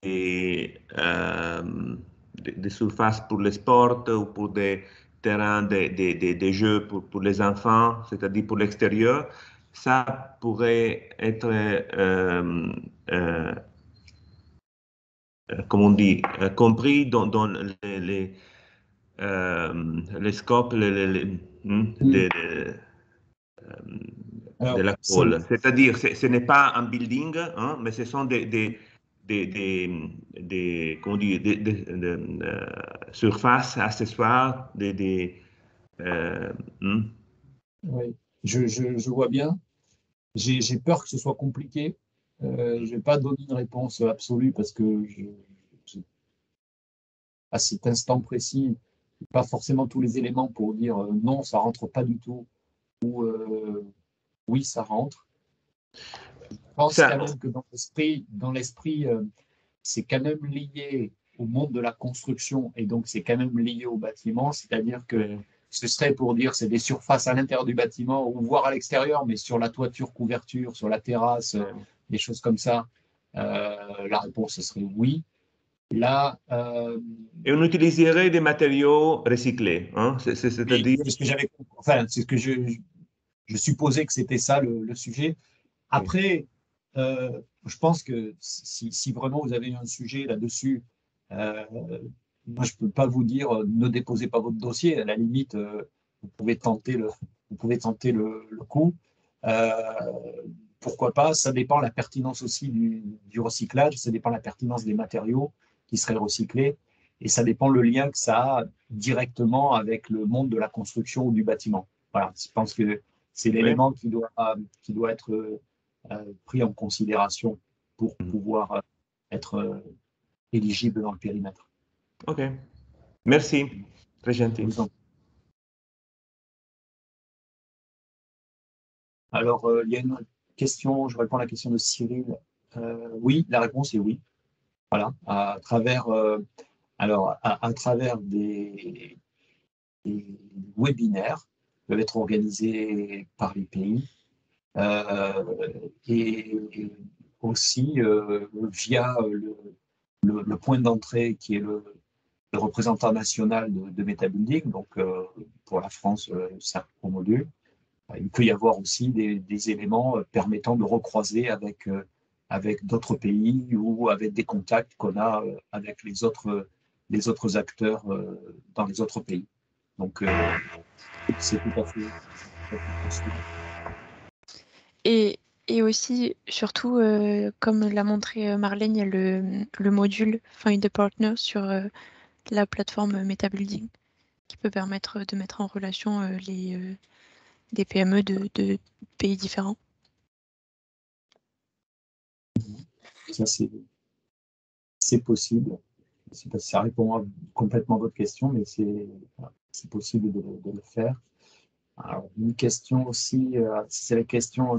surfaces pour les sports ou pour des terrains des jeux pour les enfants, c'est-à-dire pour l'extérieur, ça pourrait être comme on dit, compris dans les scopes de la pôle. C'est-à-dire, ce n'est pas un building, hein, mais ce sont des surfaces, accessoires, Oui, je vois bien. J'ai peur que ce soit compliqué. Je ne vais pas donner une réponse absolue parce que à cet instant précis, pas forcément tous les éléments pour dire non, ça rentre pas du tout ou oui, ça rentre. Je pense quand même que dans l'esprit, c'est quand même lié au monde de la construction et donc c'est quand même lié au bâtiment, c'est-à-dire que ce serait pour dire c'est des surfaces à l'intérieur du bâtiment ou voire à l'extérieur, mais sur la toiture, couverture, sur la terrasse, des choses comme ça. La réponse ce serait oui. Là, et on utiliserait des matériaux recyclés, hein, c'est-à-dire. C'est ce que j'avais, enfin, c'est ce que je supposais que c'était ça le sujet. Après, je pense que si vraiment vous avez un sujet là-dessus, moi je peux pas vous dire ne déposez pas votre dossier. À la limite, vous pouvez tenter le coup. Pourquoi pas? Ça dépend de la pertinence aussi du recyclage, ça dépend de la pertinence des matériaux qui seraient recyclés, et ça dépend le lien que ça a directement avec le monde de la construction ou du bâtiment. Voilà, je pense que c'est l'élément qui doit être pris en considération pour pouvoir être éligible dans le périmètre. Ok, merci, très gentil. Alors, il y a une question, je réponds à la question de Cyril. Oui, la réponse est oui. Voilà, à travers, à travers des webinaires qui peuvent être organisés par les pays et aussi via le point d'entrée qui est le représentant national de MetaBuilding, donc pour la France, CERC Promodule. Il peut y avoir aussi des éléments permettant de recroiser avec d'autres pays ou avec des contacts qu'on a avec les autres acteurs dans les autres pays. Donc, c'est tout à fait possible. Et aussi, surtout, comme l'a montré Marlène, il y a le module Find a Partner sur la plateforme MetaBuilding qui peut permettre de mettre en relation des PME de pays différents. Ça, c'est possible. Je ne sais pas si ça répond complètement à votre question, mais c'est possible de le faire. Alors, une question aussi, c'est la question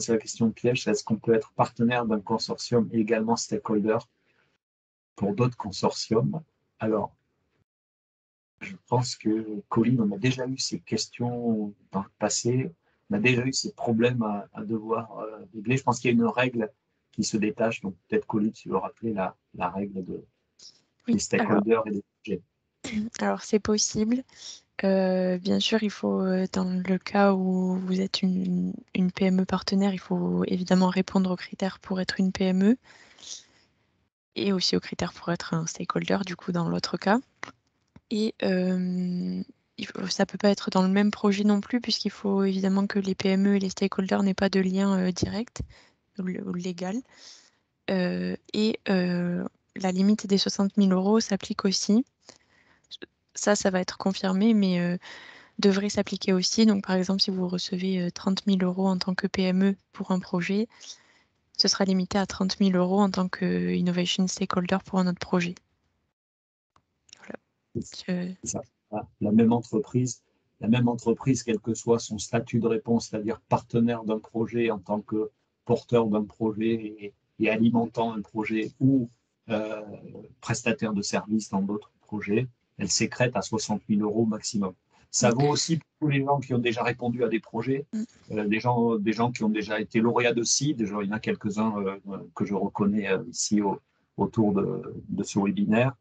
piège, c'est est-ce qu'on peut être partenaire d'un consortium et également stakeholder pour d'autres consortiums? Alors, je pense que Colline, on a déjà eu ces questions dans le passé, on a déjà eu ces problèmes à devoir régler. Je pense qu'il y a une règle qui se détache, donc peut-être Colline, tu veux rappeler la règle des Oui, stakeholders et des projets. alors c'est possible. Bien sûr, il faut, dans le cas où vous êtes une PME partenaire, il faut évidemment répondre aux critères pour être une PME et aussi aux critères pour être un stakeholder, du coup, dans l'autre cas. Et ça peut pas être dans le même projet non plus, puisqu'il faut évidemment que les PME et les stakeholders n'aient pas de lien direct ou légal. Et la limite des 60 000 € s'applique aussi. Ça va être confirmé, mais devrait s'appliquer aussi. Donc, par exemple, si vous recevez 30 000 € en tant que PME pour un projet, ce sera limité à 30 000 € en tant que Innovation Stakeholder pour un autre projet. Voilà. C'est ça. La même entreprise, quel que soit son statut de réponse, c'est-à-dire partenaire d'un projet en tant que porteur d'un projet et alimentant un projet ou prestataire de services dans d'autres projets, elle sécrète à 60 000 € maximum. Ça vaut aussi pour tous les gens qui ont déjà répondu à des projets, des gens qui ont déjà été lauréats de CID. Il y en a quelques-uns que je reconnais ici autour de ce webinaire.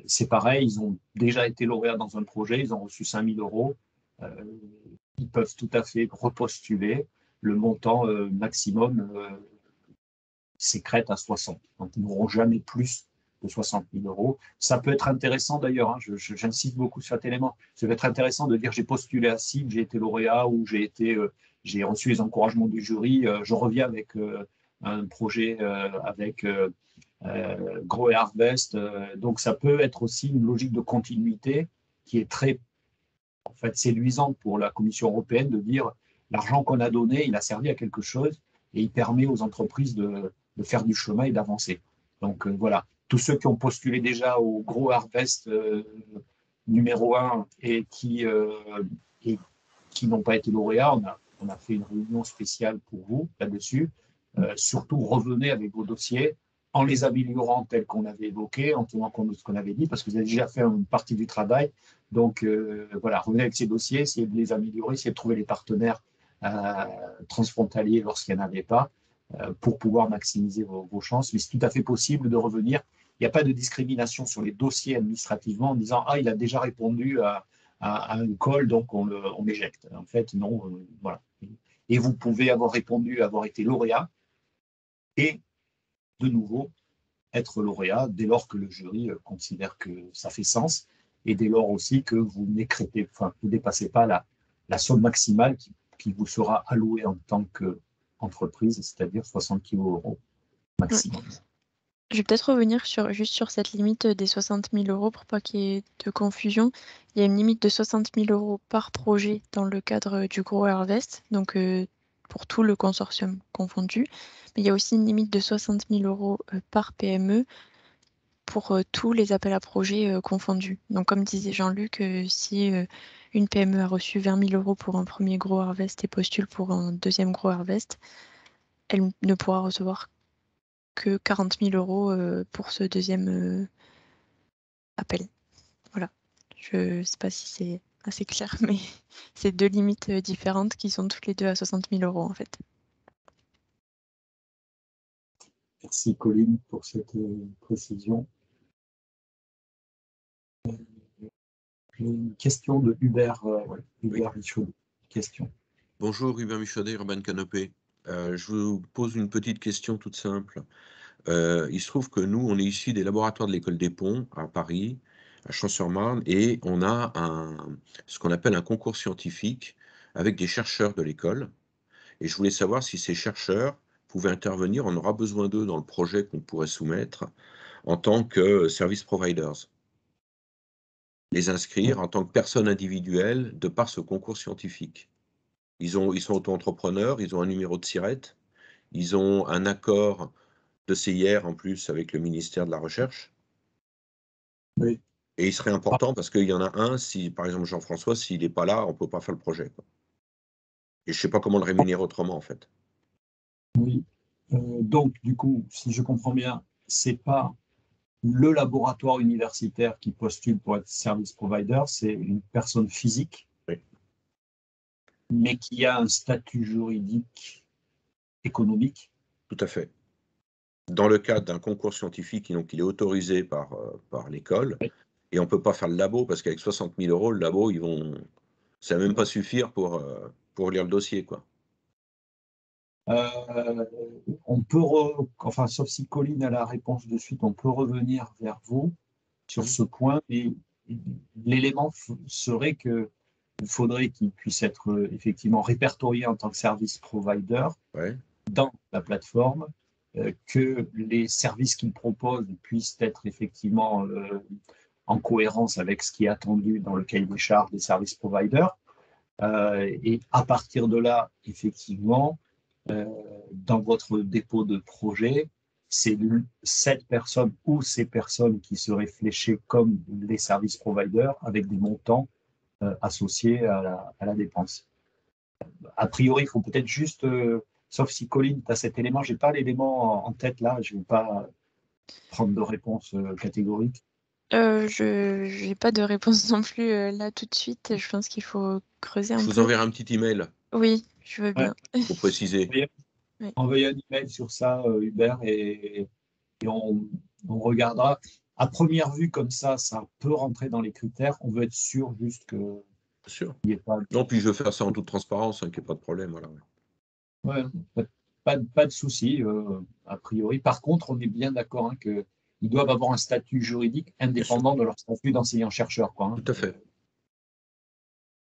C'est pareil, ils ont déjà été lauréats dans un projet, ils ont reçu 5 000 €. Ils peuvent tout à fait repostuler. Le montant maximum sécrète à 60. Donc, ils n'auront jamais plus de 60 000 €. Ça peut être intéressant d'ailleurs, hein, j'insiste beaucoup sur cet élément. Ça peut être intéressant de dire j'ai postulé à CID, j'ai été lauréat ou j'ai reçu les encouragements du jury, je reviens avec un projet avec Grow et Harvest. Donc, ça peut être aussi une logique de continuité qui est très en fait, séduisante pour la Commission européenne de dire l'argent qu'on a donné, il a servi à quelque chose et il permet aux entreprises de faire du chemin et d'avancer. Donc voilà, tous ceux qui ont postulé déjà au Grow Harvest numéro 1 et qui n'ont pas été lauréats, on a fait une réunion spéciale pour vous là-dessus. Surtout, revenez avec vos dossiers en les améliorant tels qu'on avait évoqué, en tenant compte de ce qu'on avait dit, parce que vous avez déjà fait une partie du travail. Donc, voilà, revenez avec ces dossiers, essayez de les améliorer, essayez de trouver les partenaires transfrontaliers lorsqu'il n'y en avait pas, pour pouvoir maximiser vos chances. Mais c'est tout à fait possible de revenir. Il n'y a pas de discrimination sur les dossiers administrativement en disant « Ah, il a déjà répondu à un call, donc on m'éjecte ». En fait, non, voilà. Et vous pouvez avoir répondu, avoir été lauréat, et de nouveau être lauréat dès lors que le jury considère que ça fait sens et dès lors aussi que vous n'écrétez, enfin, vous dépassez pas la somme maximale qui vous sera allouée en tant qu'entreprise, c'est-à-dire 60 € maximum. Je vais peut-être revenir juste sur cette limite des 60 000 € pour pas qu'il y ait de confusion. Il y a une limite de 60 000 € par projet dans le cadre du Grow Harvest, donc pour tout le consortium confondu. Mais il y a aussi une limite de 60 000 € par PME pour tous les appels à projets confondus. Donc comme disait Jean-Luc, si une PME a reçu 20 000 € pour un premier Grow Harvest et postule pour un deuxième Grow Harvest, elle ne pourra recevoir que 40 000 € pour ce deuxième appel. Voilà. Je ne sais pas si c'est assez clair, mais c'est deux limites différentes qui sont toutes les deux à 60 000 € en fait. Merci Colline pour cette précision. J'ai une question de Hubert Michaud. Question. Bonjour, Hubert Michaudet, Urban Canopé. Je vous pose une petite question toute simple. Il se trouve que nous, on est ici des laboratoires de l'École des Ponts à Paris, à Champs-sur-Marne, et on a ce qu'on appelle un concours scientifique avec des chercheurs de l'école. Et je voulais savoir si ces chercheurs pouvaient intervenir, on aura besoin d'eux dans le projet qu'on pourrait soumettre en tant que service providers. Les inscrire en tant que personnes individuelles de par ce concours scientifique. Ils sont auto-entrepreneurs, ils ont un numéro de SIRET, ils ont un accord de CIR en plus avec le ministère de la Recherche. Oui. Et il serait important parce qu'il y en a un, si par exemple Jean-François, s'il n'est pas là, on ne peut pas faire le projet, quoi. Et je ne sais pas comment le rémunérer autrement, en fait. Oui. Donc, du coup, si je comprends bien, c'est pas le laboratoire universitaire qui postule pour être service provider, c'est une personne physique, Oui. mais qui a un statut juridique économique. Tout à fait. Dans le cadre d'un concours scientifique, donc il est autorisé par l'école, Oui. et on ne peut pas faire le labo, parce qu'avec 60 000 euros, le labo, ça ne va même pas suffire pour lire le dossier, quoi. On peut, enfin, sauf si Colline a la réponse de suite, on peut revenir vers vous sur ce point. Et l'élément serait que il faudrait qu'il puisse être effectivement répertorié en tant que service provider Ouais. dans la plateforme, que les services qu'il propose puissent être effectivement en cohérence avec ce qui est attendu dans le cahier des charges des services providers. Et à partir de là, effectivement, dans votre dépôt de projet, c'est cette personne ou ces personnes qui seraient fléchées comme les services providers avec des montants associés à la dépense. A priori, il faut peut-être juste, sauf si Colline, tu as cet élément, je n'ai pas l'élément en tête là, je ne vais pas prendre de réponse catégorique. Je n'ai pas de réponse non plus là tout de suite. Je pense qu'il faut creuser Je un vous peu. enverrai un petit email Oui, je veux Ouais. bien. pour préciser. Envoyez un email sur ça, Hubert, et on regardera. À première vue, comme ça peut rentrer dans les critères. On veut être sûr juste qu'il Bien sûr. n'y ait pas. Non, puis je veux faire ça en toute transparence, hein, qu'il n'y ait pas de problème. Voilà. Ouais, pas de souci, a priori. Par contre, on est bien d'accord hein, qu'ils doivent avoir un statut juridique indépendant de leur statut d'enseignant-chercheur. Quoi, hein. Tout à fait.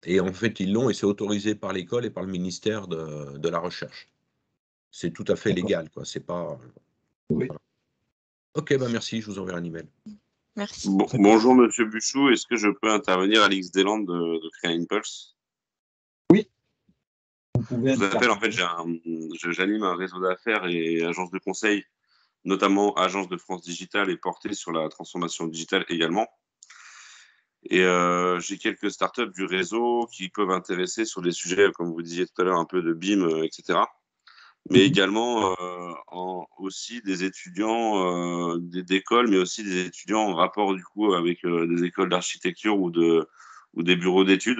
Et en fait, ils l'ont et c'est autorisé par l'école et par le ministère de la Recherche. C'est tout à fait légal, quoi. C'est pas. Oui. Voilà. Ok, bah merci, je vous enverrai un email. Merci. Bonjour Monsieur Buchou, est-ce que je peux intervenir à l'XDland de Créa Impulse? Oui. Vous pouvez Je vous appelle, en fait, j'anime un réseau d'affaires et agence de conseil, notamment agence de France Digitale et porté sur la transformation digitale également. Et j'ai quelques startups du réseau qui peuvent intéresser sur des sujets, comme vous disiez tout à l'heure, un peu de BIM, etc. Mais également aussi des étudiants d'école, mais aussi des étudiants en rapport du coup avec des écoles d'architecture ou des bureaux d'études.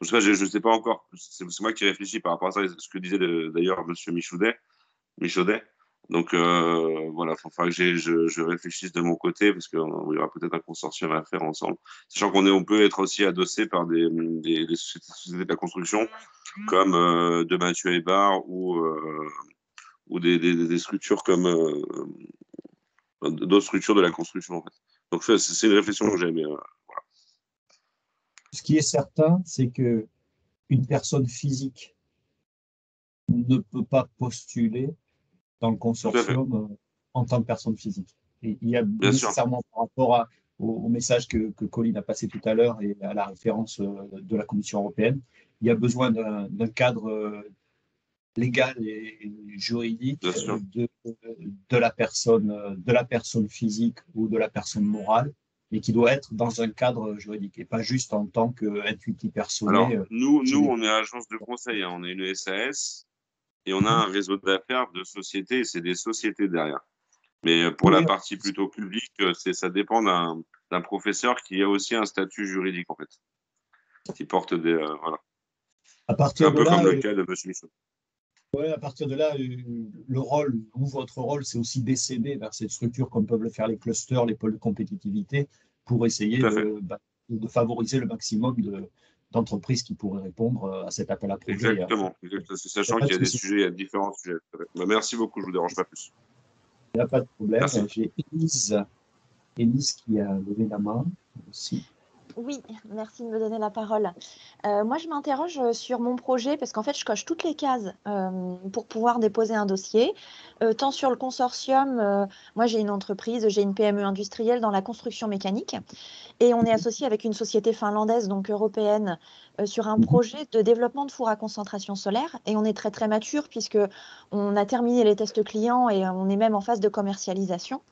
Donc, je ne sais pas encore, c'est moi qui réfléchis par rapport à ça, ce que disait d'ailleurs Monsieur Michaudet. Donc voilà, il faudra que je réfléchisse de mon côté, parce qu'il y aura peut-être un consortium à faire ensemble. Sachant on peut être aussi adossé par des sociétés de la construction, comme de Mathieu Hébard ou des structures comme d'autres structures de la construction, en fait. Donc c'est une réflexion que j'ai, mais voilà. Ce qui est certain, c'est que une personne physique ne peut pas postuler dans le consortium en tant que personne physique. Et il y a Bien nécessairement par rapport au message que Colline a passé tout à l'heure et à la référence de la Commission européenne, il y a besoin d'un cadre légal et juridique de la personne physique ou de la personne morale, mais qui doit être dans un cadre juridique et pas juste en tant qu'intuitif personné. Alors, nous, on est agence de conseil, hein, on est une SAS et on a un réseau d'affaires de sociétés et c'est des sociétés derrière. Mais pour la partie plutôt publique, ça dépend d'un professeur qui a aussi un statut juridique, en fait, qui porte des. Voilà. C'est un peu comme le cas de M. Michaud. Ouais, à partir de là, le rôle, ou votre rôle, c'est aussi d'essayer vers cette structure comme peuvent le faire les clusters, les pôles de compétitivité, pour essayer de favoriser le maximum d'entreprises qui pourraient répondre à cet appel à projet. Exactement. Sachant qu'il y a des sujets, il y a différents sujets. Merci beaucoup, je ne vous dérange pas plus. Il n'y a pas de problème. Merci. J'ai Élise qui a levé la main aussi. Oui, merci de me donner la parole. Moi, je m'interroge sur mon projet parce qu'en fait, je coche toutes les cases pour pouvoir déposer un dossier. Tant sur le consortium, moi j'ai une entreprise, j'ai une PME industrielle dans la construction mécanique et on est associé avec une société finlandaise, donc européenne, sur un projet de développement de fours à concentration solaire et on est très très mature puisque on a terminé les tests clients et on est même en phase de commercialisation.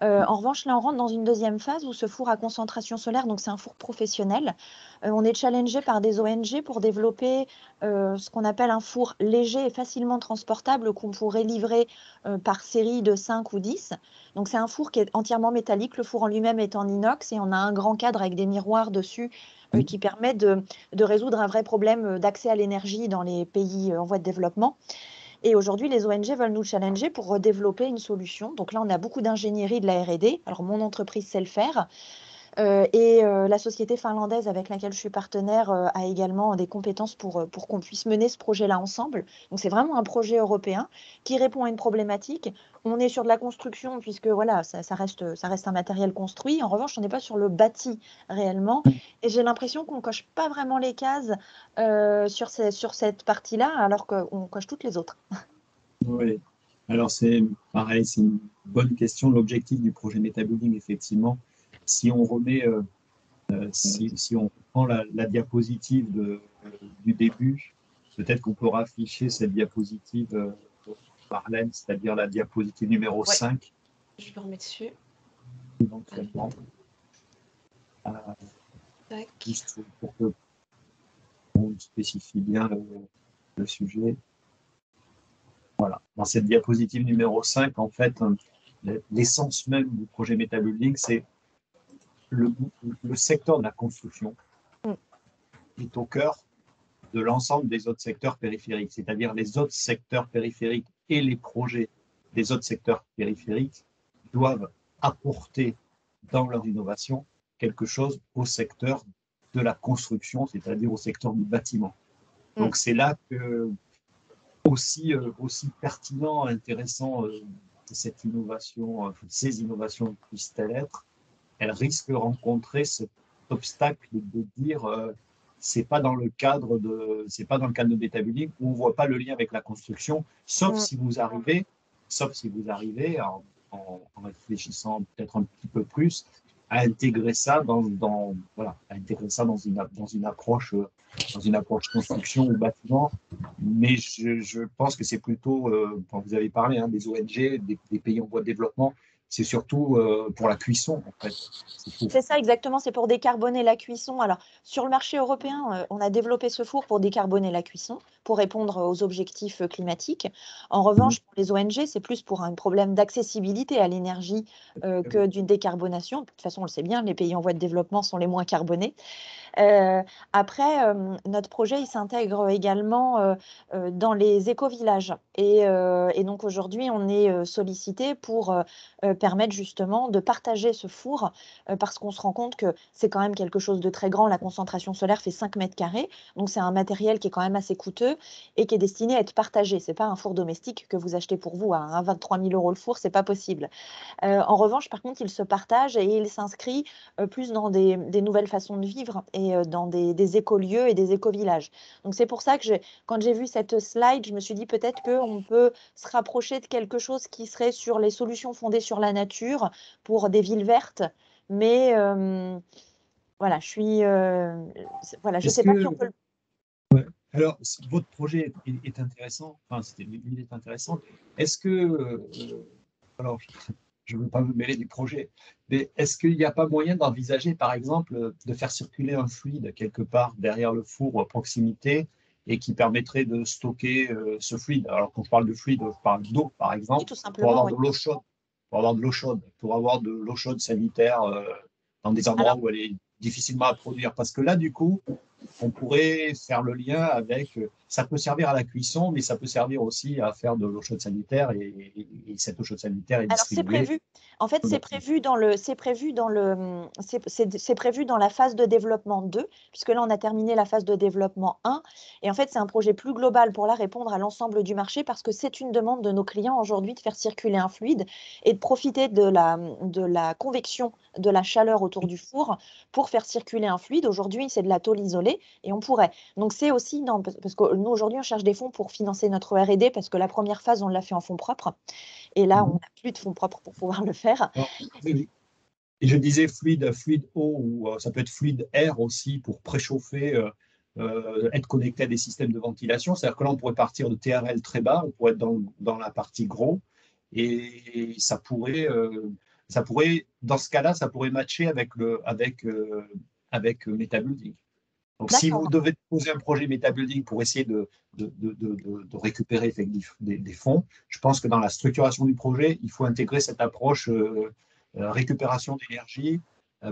En revanche, là, on rentre dans une deuxième phase où ce four à concentration solaire, donc c'est un four professionnel, on est challengé par des ONG pour développer ce qu'on appelle un four léger et facilement transportable qu'on pourrait livrer par série de 5 ou 10. Donc c'est un four qui est entièrement métallique, le four en lui-même est en inox et on a un grand cadre avec des miroirs dessus qui permet de résoudre un vrai problème d'accès à l'énergie dans les pays en voie de développement. Et aujourd'hui, les ONG veulent nous challenger pour redévelopper une solution. Donc là, on a beaucoup d'ingénierie de la R&D. Alors, mon entreprise sait le faire. La société finlandaise avec laquelle je suis partenaire a également des compétences pour qu'on puisse mener ce projet-là ensemble. Donc, c'est vraiment un projet européen qui répond à une problématique. On est sur de la construction puisque voilà, ça reste un matériel construit. En revanche, on n'est pas sur le bâti réellement. Et j'ai l'impression qu'on ne coche pas vraiment les cases sur cette partie-là alors qu'on coche toutes les autres. Oui, alors c'est pareil, c'est une bonne question. L'objectif du projet MetaBuilding, effectivement, si on remet, si on prend la diapositive du début, peut-être qu'on peut afficher cette diapositive Marlène, c'est-à-dire la diapositive numéro 5. Je le remets dessus. Éventuellement. Juste pour que on spécifie bien le sujet. Voilà. Dans cette diapositive numéro 5, en fait, l'essence même du projet MetaBuilding, c'est le secteur de la construction est au cœur de l'ensemble des autres secteurs périphériques, c'est-à-dire les autres secteurs périphériques et les projets des autres secteurs périphériques doivent apporter dans leur innovation quelque chose au secteur de la construction, c'est-à-dire au secteur du bâtiment. Donc c'est là que aussi pertinent, intéressant cette innovation, ces innovations puissent-elles être, elles risquent de rencontrer cet obstacle de dire c'est pas dans le cadre de MetaBuilding où on voit pas le lien avec la construction, sauf si vous arrivez en réfléchissant peut-être un petit peu plus à intégrer ça dans une approche construction ou bâtiment. Mais je pense que c'est plutôt, quand vous avez parlé des ONG, des pays en voie de développement, c'est surtout pour la cuisson, en fait. C'est ça, exactement, c'est pour décarboner la cuisson. Alors, sur le marché européen, on a développé ce four pour décarboner la cuisson, pour répondre aux objectifs climatiques. En revanche, pour les ONG, c'est plus pour un problème d'accessibilité à l'énergie que d'une décarbonation. De toute façon, on le sait bien, les pays en voie de développement sont les moins carbonés. Après, notre projet, il s'intègre également dans les éco-villages. Et donc aujourd'hui, on est sollicité pour permettre justement de partager ce four parce qu'on se rend compte que c'est quand même quelque chose de très grand. La concentration solaire fait 5 mètres carrés. Donc c'est un matériel qui est quand même assez coûteux et qui est destiné à être partagé. Ce n'est pas un four domestique que vous achetez pour vous à 23 000 € le four, ce n'est pas possible. En revanche, par contre, il se partage et il s'inscrit plus dans des nouvelles façons de vivre et dans des écolieux et des éco-villages. Donc c'est pour ça que quand j'ai vu cette slide, je me suis dit peut-être qu'on peut se rapprocher de quelque chose qui serait sur les solutions fondées sur la nature pour des villes vertes. Mais voilà, je ne sais pas si on peut le... Alors, votre projet est intéressant, enfin, c'était une idée intéressante. Est-ce que, alors, je ne veux pas me mêler du projet, mais est-ce qu'il n'y a pas moyen d'envisager, par exemple, de faire circuler un fluide quelque part derrière le four à proximité et qui permettrait de stocker ce fluide? Alors, quand je parle de fluide, je parle d'eau, par exemple, pour avoir de l'eau chaude, pour avoir de l'eau chaude sanitaire dans des endroits où elle est difficilement à produire. Parce que là, du coup, on pourrait faire le lien avec, ça peut servir à la cuisson, mais ça peut servir aussi à faire de l'eau chaude sanitaire et cette eau chaude sanitaire est distribuée. Alors c'est prévu. En fait, c'est prévu dans la phase de développement 2, puisque là on a terminé la phase de développement 1. Et en fait, c'est un projet plus global pour répondre à l'ensemble du marché parce que c'est une demande de nos clients aujourd'hui de faire circuler un fluide et de profiter de la convection de la chaleur autour du four pour faire circuler un fluide. Aujourd'hui, c'est de la tôle isolée et on pourrait. Donc c'est aussi parce que nous aujourd'hui on cherche des fonds pour financer notre R&D parce que la première phase on l'a fait en fonds propres et là on n'a plus de fonds propres pour pouvoir le faire. Et je disais fluide eau ou ça peut être fluide air aussi pour préchauffer, être connecté à des systèmes de ventilation. C'est-à-dire que là on pourrait partir de TRL très bas, on pourrait être dans la partie gros et ça pourrait Ça pourrait, dans ce cas-là, ça pourrait matcher avec MetaBuilding. Donc, si vous devez poser un projet MetaBuilding pour essayer de récupérer des fonds, je pense que dans la structuration du projet, il faut intégrer cette approche récupération d'énergie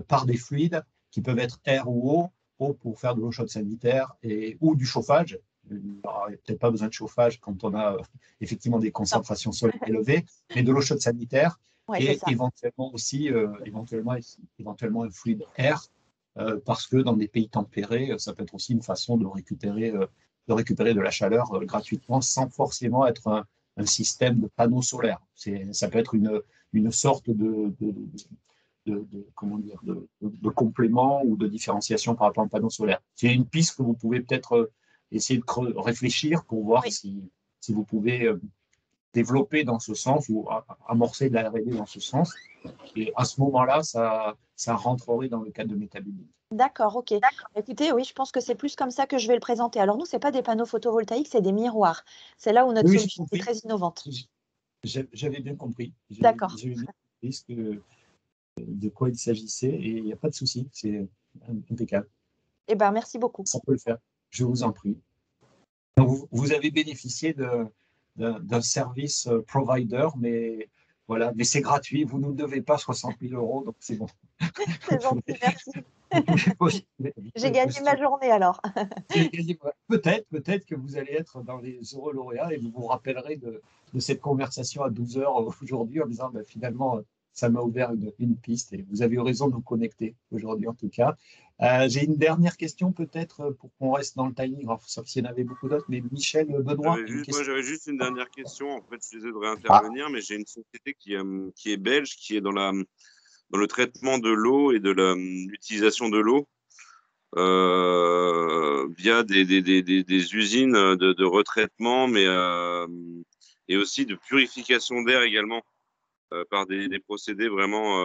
par des fluides qui peuvent être air ou eau, eau pour faire de l'eau chaude sanitaire ou du chauffage. Il n'y aura peut-être pas besoin de chauffage quand on a effectivement des concentrations solaires élevées, mais de l'eau chaude sanitaire et éventuellement aussi éventuellement un fluide air. Parce que dans des pays tempérés, ça peut être aussi une façon de récupérer de la chaleur gratuitement sans forcément être un système de panneaux solaires. Ça peut être une sorte de complément ou de différenciation par rapport à un panneau solaire. C'est une piste que vous pouvez peut-être essayer de réfléchir pour voir si vous pouvez développer dans ce sens ou amorcer de la R&D dans ce sens. Et à ce moment-là, ça rentrerait dans le cadre de MetaBuilding. D'accord, ok. Écoutez, oui, je pense que c'est plus comme ça que je vais le présenter. Alors nous, ce n'est pas des panneaux photovoltaïques, c'est des miroirs. C'est là où notre solution est très innovante. J'avais bien compris. D'accord. J'avais bien compris de quoi il s'agissait et il n'y a pas de souci, c'est impeccable. Eh bien, merci beaucoup. Ça peut le faire, je vous en prie. Donc, vous avez bénéficié d'un service provider, mais voilà, mais c'est gratuit, vous ne nous devez pas 60 000 €, donc c'est bon. C'est gentil, merci. J'ai gagné ma journée alors. Peut-être que vous allez être dans les heureux lauréats et vous vous rappellerez de cette conversation à 12 h aujourd'hui en disant finalement, ça m'a ouvert une piste et vous avez eu raison de vous connecter aujourd'hui en tout cas. J'ai une dernière question peut-être pour qu'on reste dans le timing, sauf s'il y en avait beaucoup d'autres, mais Michel Benoît. Moi, j'avais juste une dernière question. En fait, je suis désolé de réintervenir, mais j'ai une société qui est belge, qui est dans le traitement de l'eau et de l'utilisation de l'eau via des usines de retraitement, mais et aussi de purification d'air également par des procédés vraiment,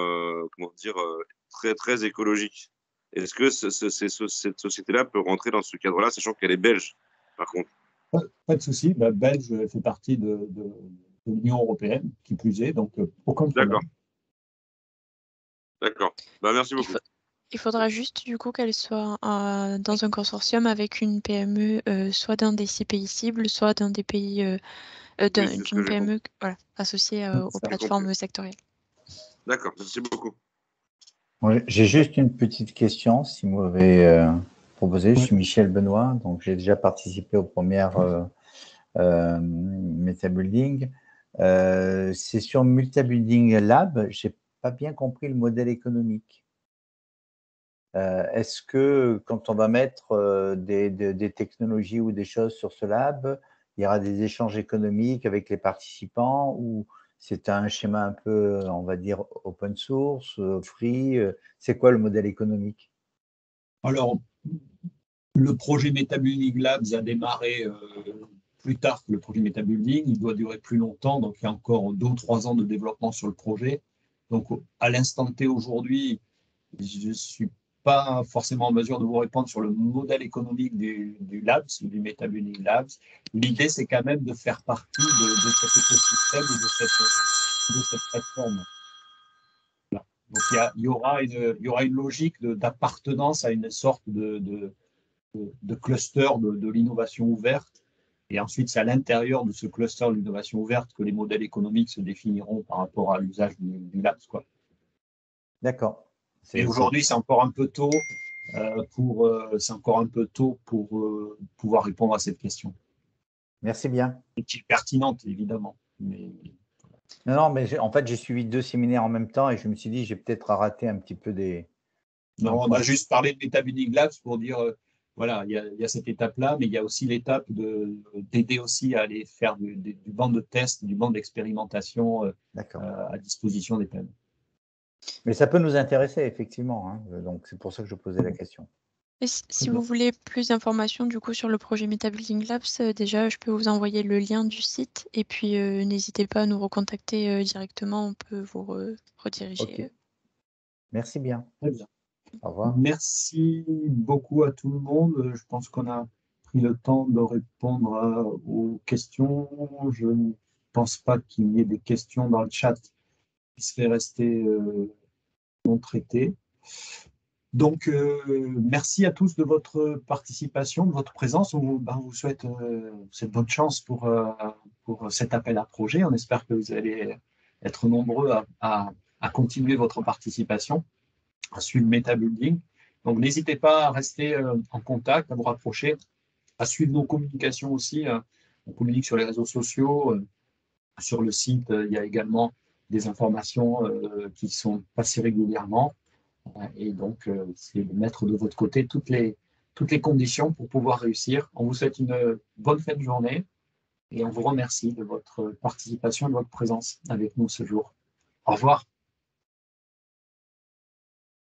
très, très écologiques. Est-ce que cette société-là peut rentrer dans ce cadre-là, sachant qu'elle est belge, par contre? Pas de souci. Belge fait partie de l'Union européenne, qui plus est, donc aucun problème. D'accord. Merci beaucoup. Il faudra juste du coup qu'elle soit dans un consortium avec une PME, soit d'un des 6 pays cibles, soit d'un des pays d'une PME associée aux plateformes sectorielles. D'accord, merci beaucoup. Ouais, j'ai juste une petite question, si vous m'avez proposé. Je suis Michel Benoît, donc j'ai déjà participé aux premières MetaBuilding. C'est sur MetaBuilding Lab, je n'ai pas bien compris le modèle économique. Est-ce que quand on va mettre des technologies ou des choses sur ce lab, il y aura des échanges économiques avec les participants ou c'est un schéma un peu, on va dire, open source, free? C'est quoi le modèle économique? Alors, le projet MetaBuilding Labs a démarré plus tard que le projet MetaBuilding. Il doit durer plus longtemps, donc il y a encore 2 ou 3 ans de développement sur le projet. Donc, à l'instant T aujourd'hui, je ne suis pas forcément en mesure de vous répondre sur le modèle économique du Labs, du MetaBuilding Labs. L'idée, c'est quand même de faire partie de cet écosystème ou de cette plateforme. Voilà. Donc, il y aura une logique d'appartenance à une sorte de cluster de l'innovation ouverte. Et ensuite, c'est à l'intérieur de ce cluster de l'innovation ouverte que les modèles économiques se définiront par rapport à l'usage du Labs, quoi. D'accord. Et aujourd'hui, c'est encore un peu tôt pour pouvoir répondre à cette question. Merci bien. Et qui est pertinente, évidemment. Non, mais en fait, j'ai suivi 2 séminaires en même temps et je me suis dit, j'ai peut-être raté un petit peu des… Non, on a juste parlé de MetaBuilding Labs pour dire, voilà, il y a cette étape-là, mais il y a aussi l'étape d'aider aussi à aller faire du banc de test, du banc d'expérimentation à disposition des PME. Mais ça peut nous intéresser, effectivement. Hein. Donc, c'est pour ça que je posais la question. Et si vous voulez plus d'informations du coup sur le projet MetaBuilding Labs, déjà, je peux vous envoyer le lien du site et puis n'hésitez pas à nous recontacter directement, on peut vous rediriger. Okay. Merci bien. Très bien. Au revoir. Merci beaucoup à tout le monde. Je pense qu'on a pris le temps de répondre aux questions. Je ne pense pas qu'il y ait des questions dans le chat qui serait resté non traité. Donc, merci à tous de votre participation, de votre présence. On vous souhaite cette bonne chance pour cet appel à projet. On espère que vous allez être nombreux à continuer votre participation, à suivre MetaBuilding. Donc, n'hésitez pas à rester en contact, à vous rapprocher, à suivre nos communications aussi. On communique sur les réseaux sociaux, sur le site. Il y a également des informations qui sont passées régulièrement. Et donc, c'est de mettre de votre côté toutes les conditions pour pouvoir réussir. On vous souhaite une bonne fin de journée et on vous remercie de votre participation et de votre présence avec nous ce jour. Au revoir.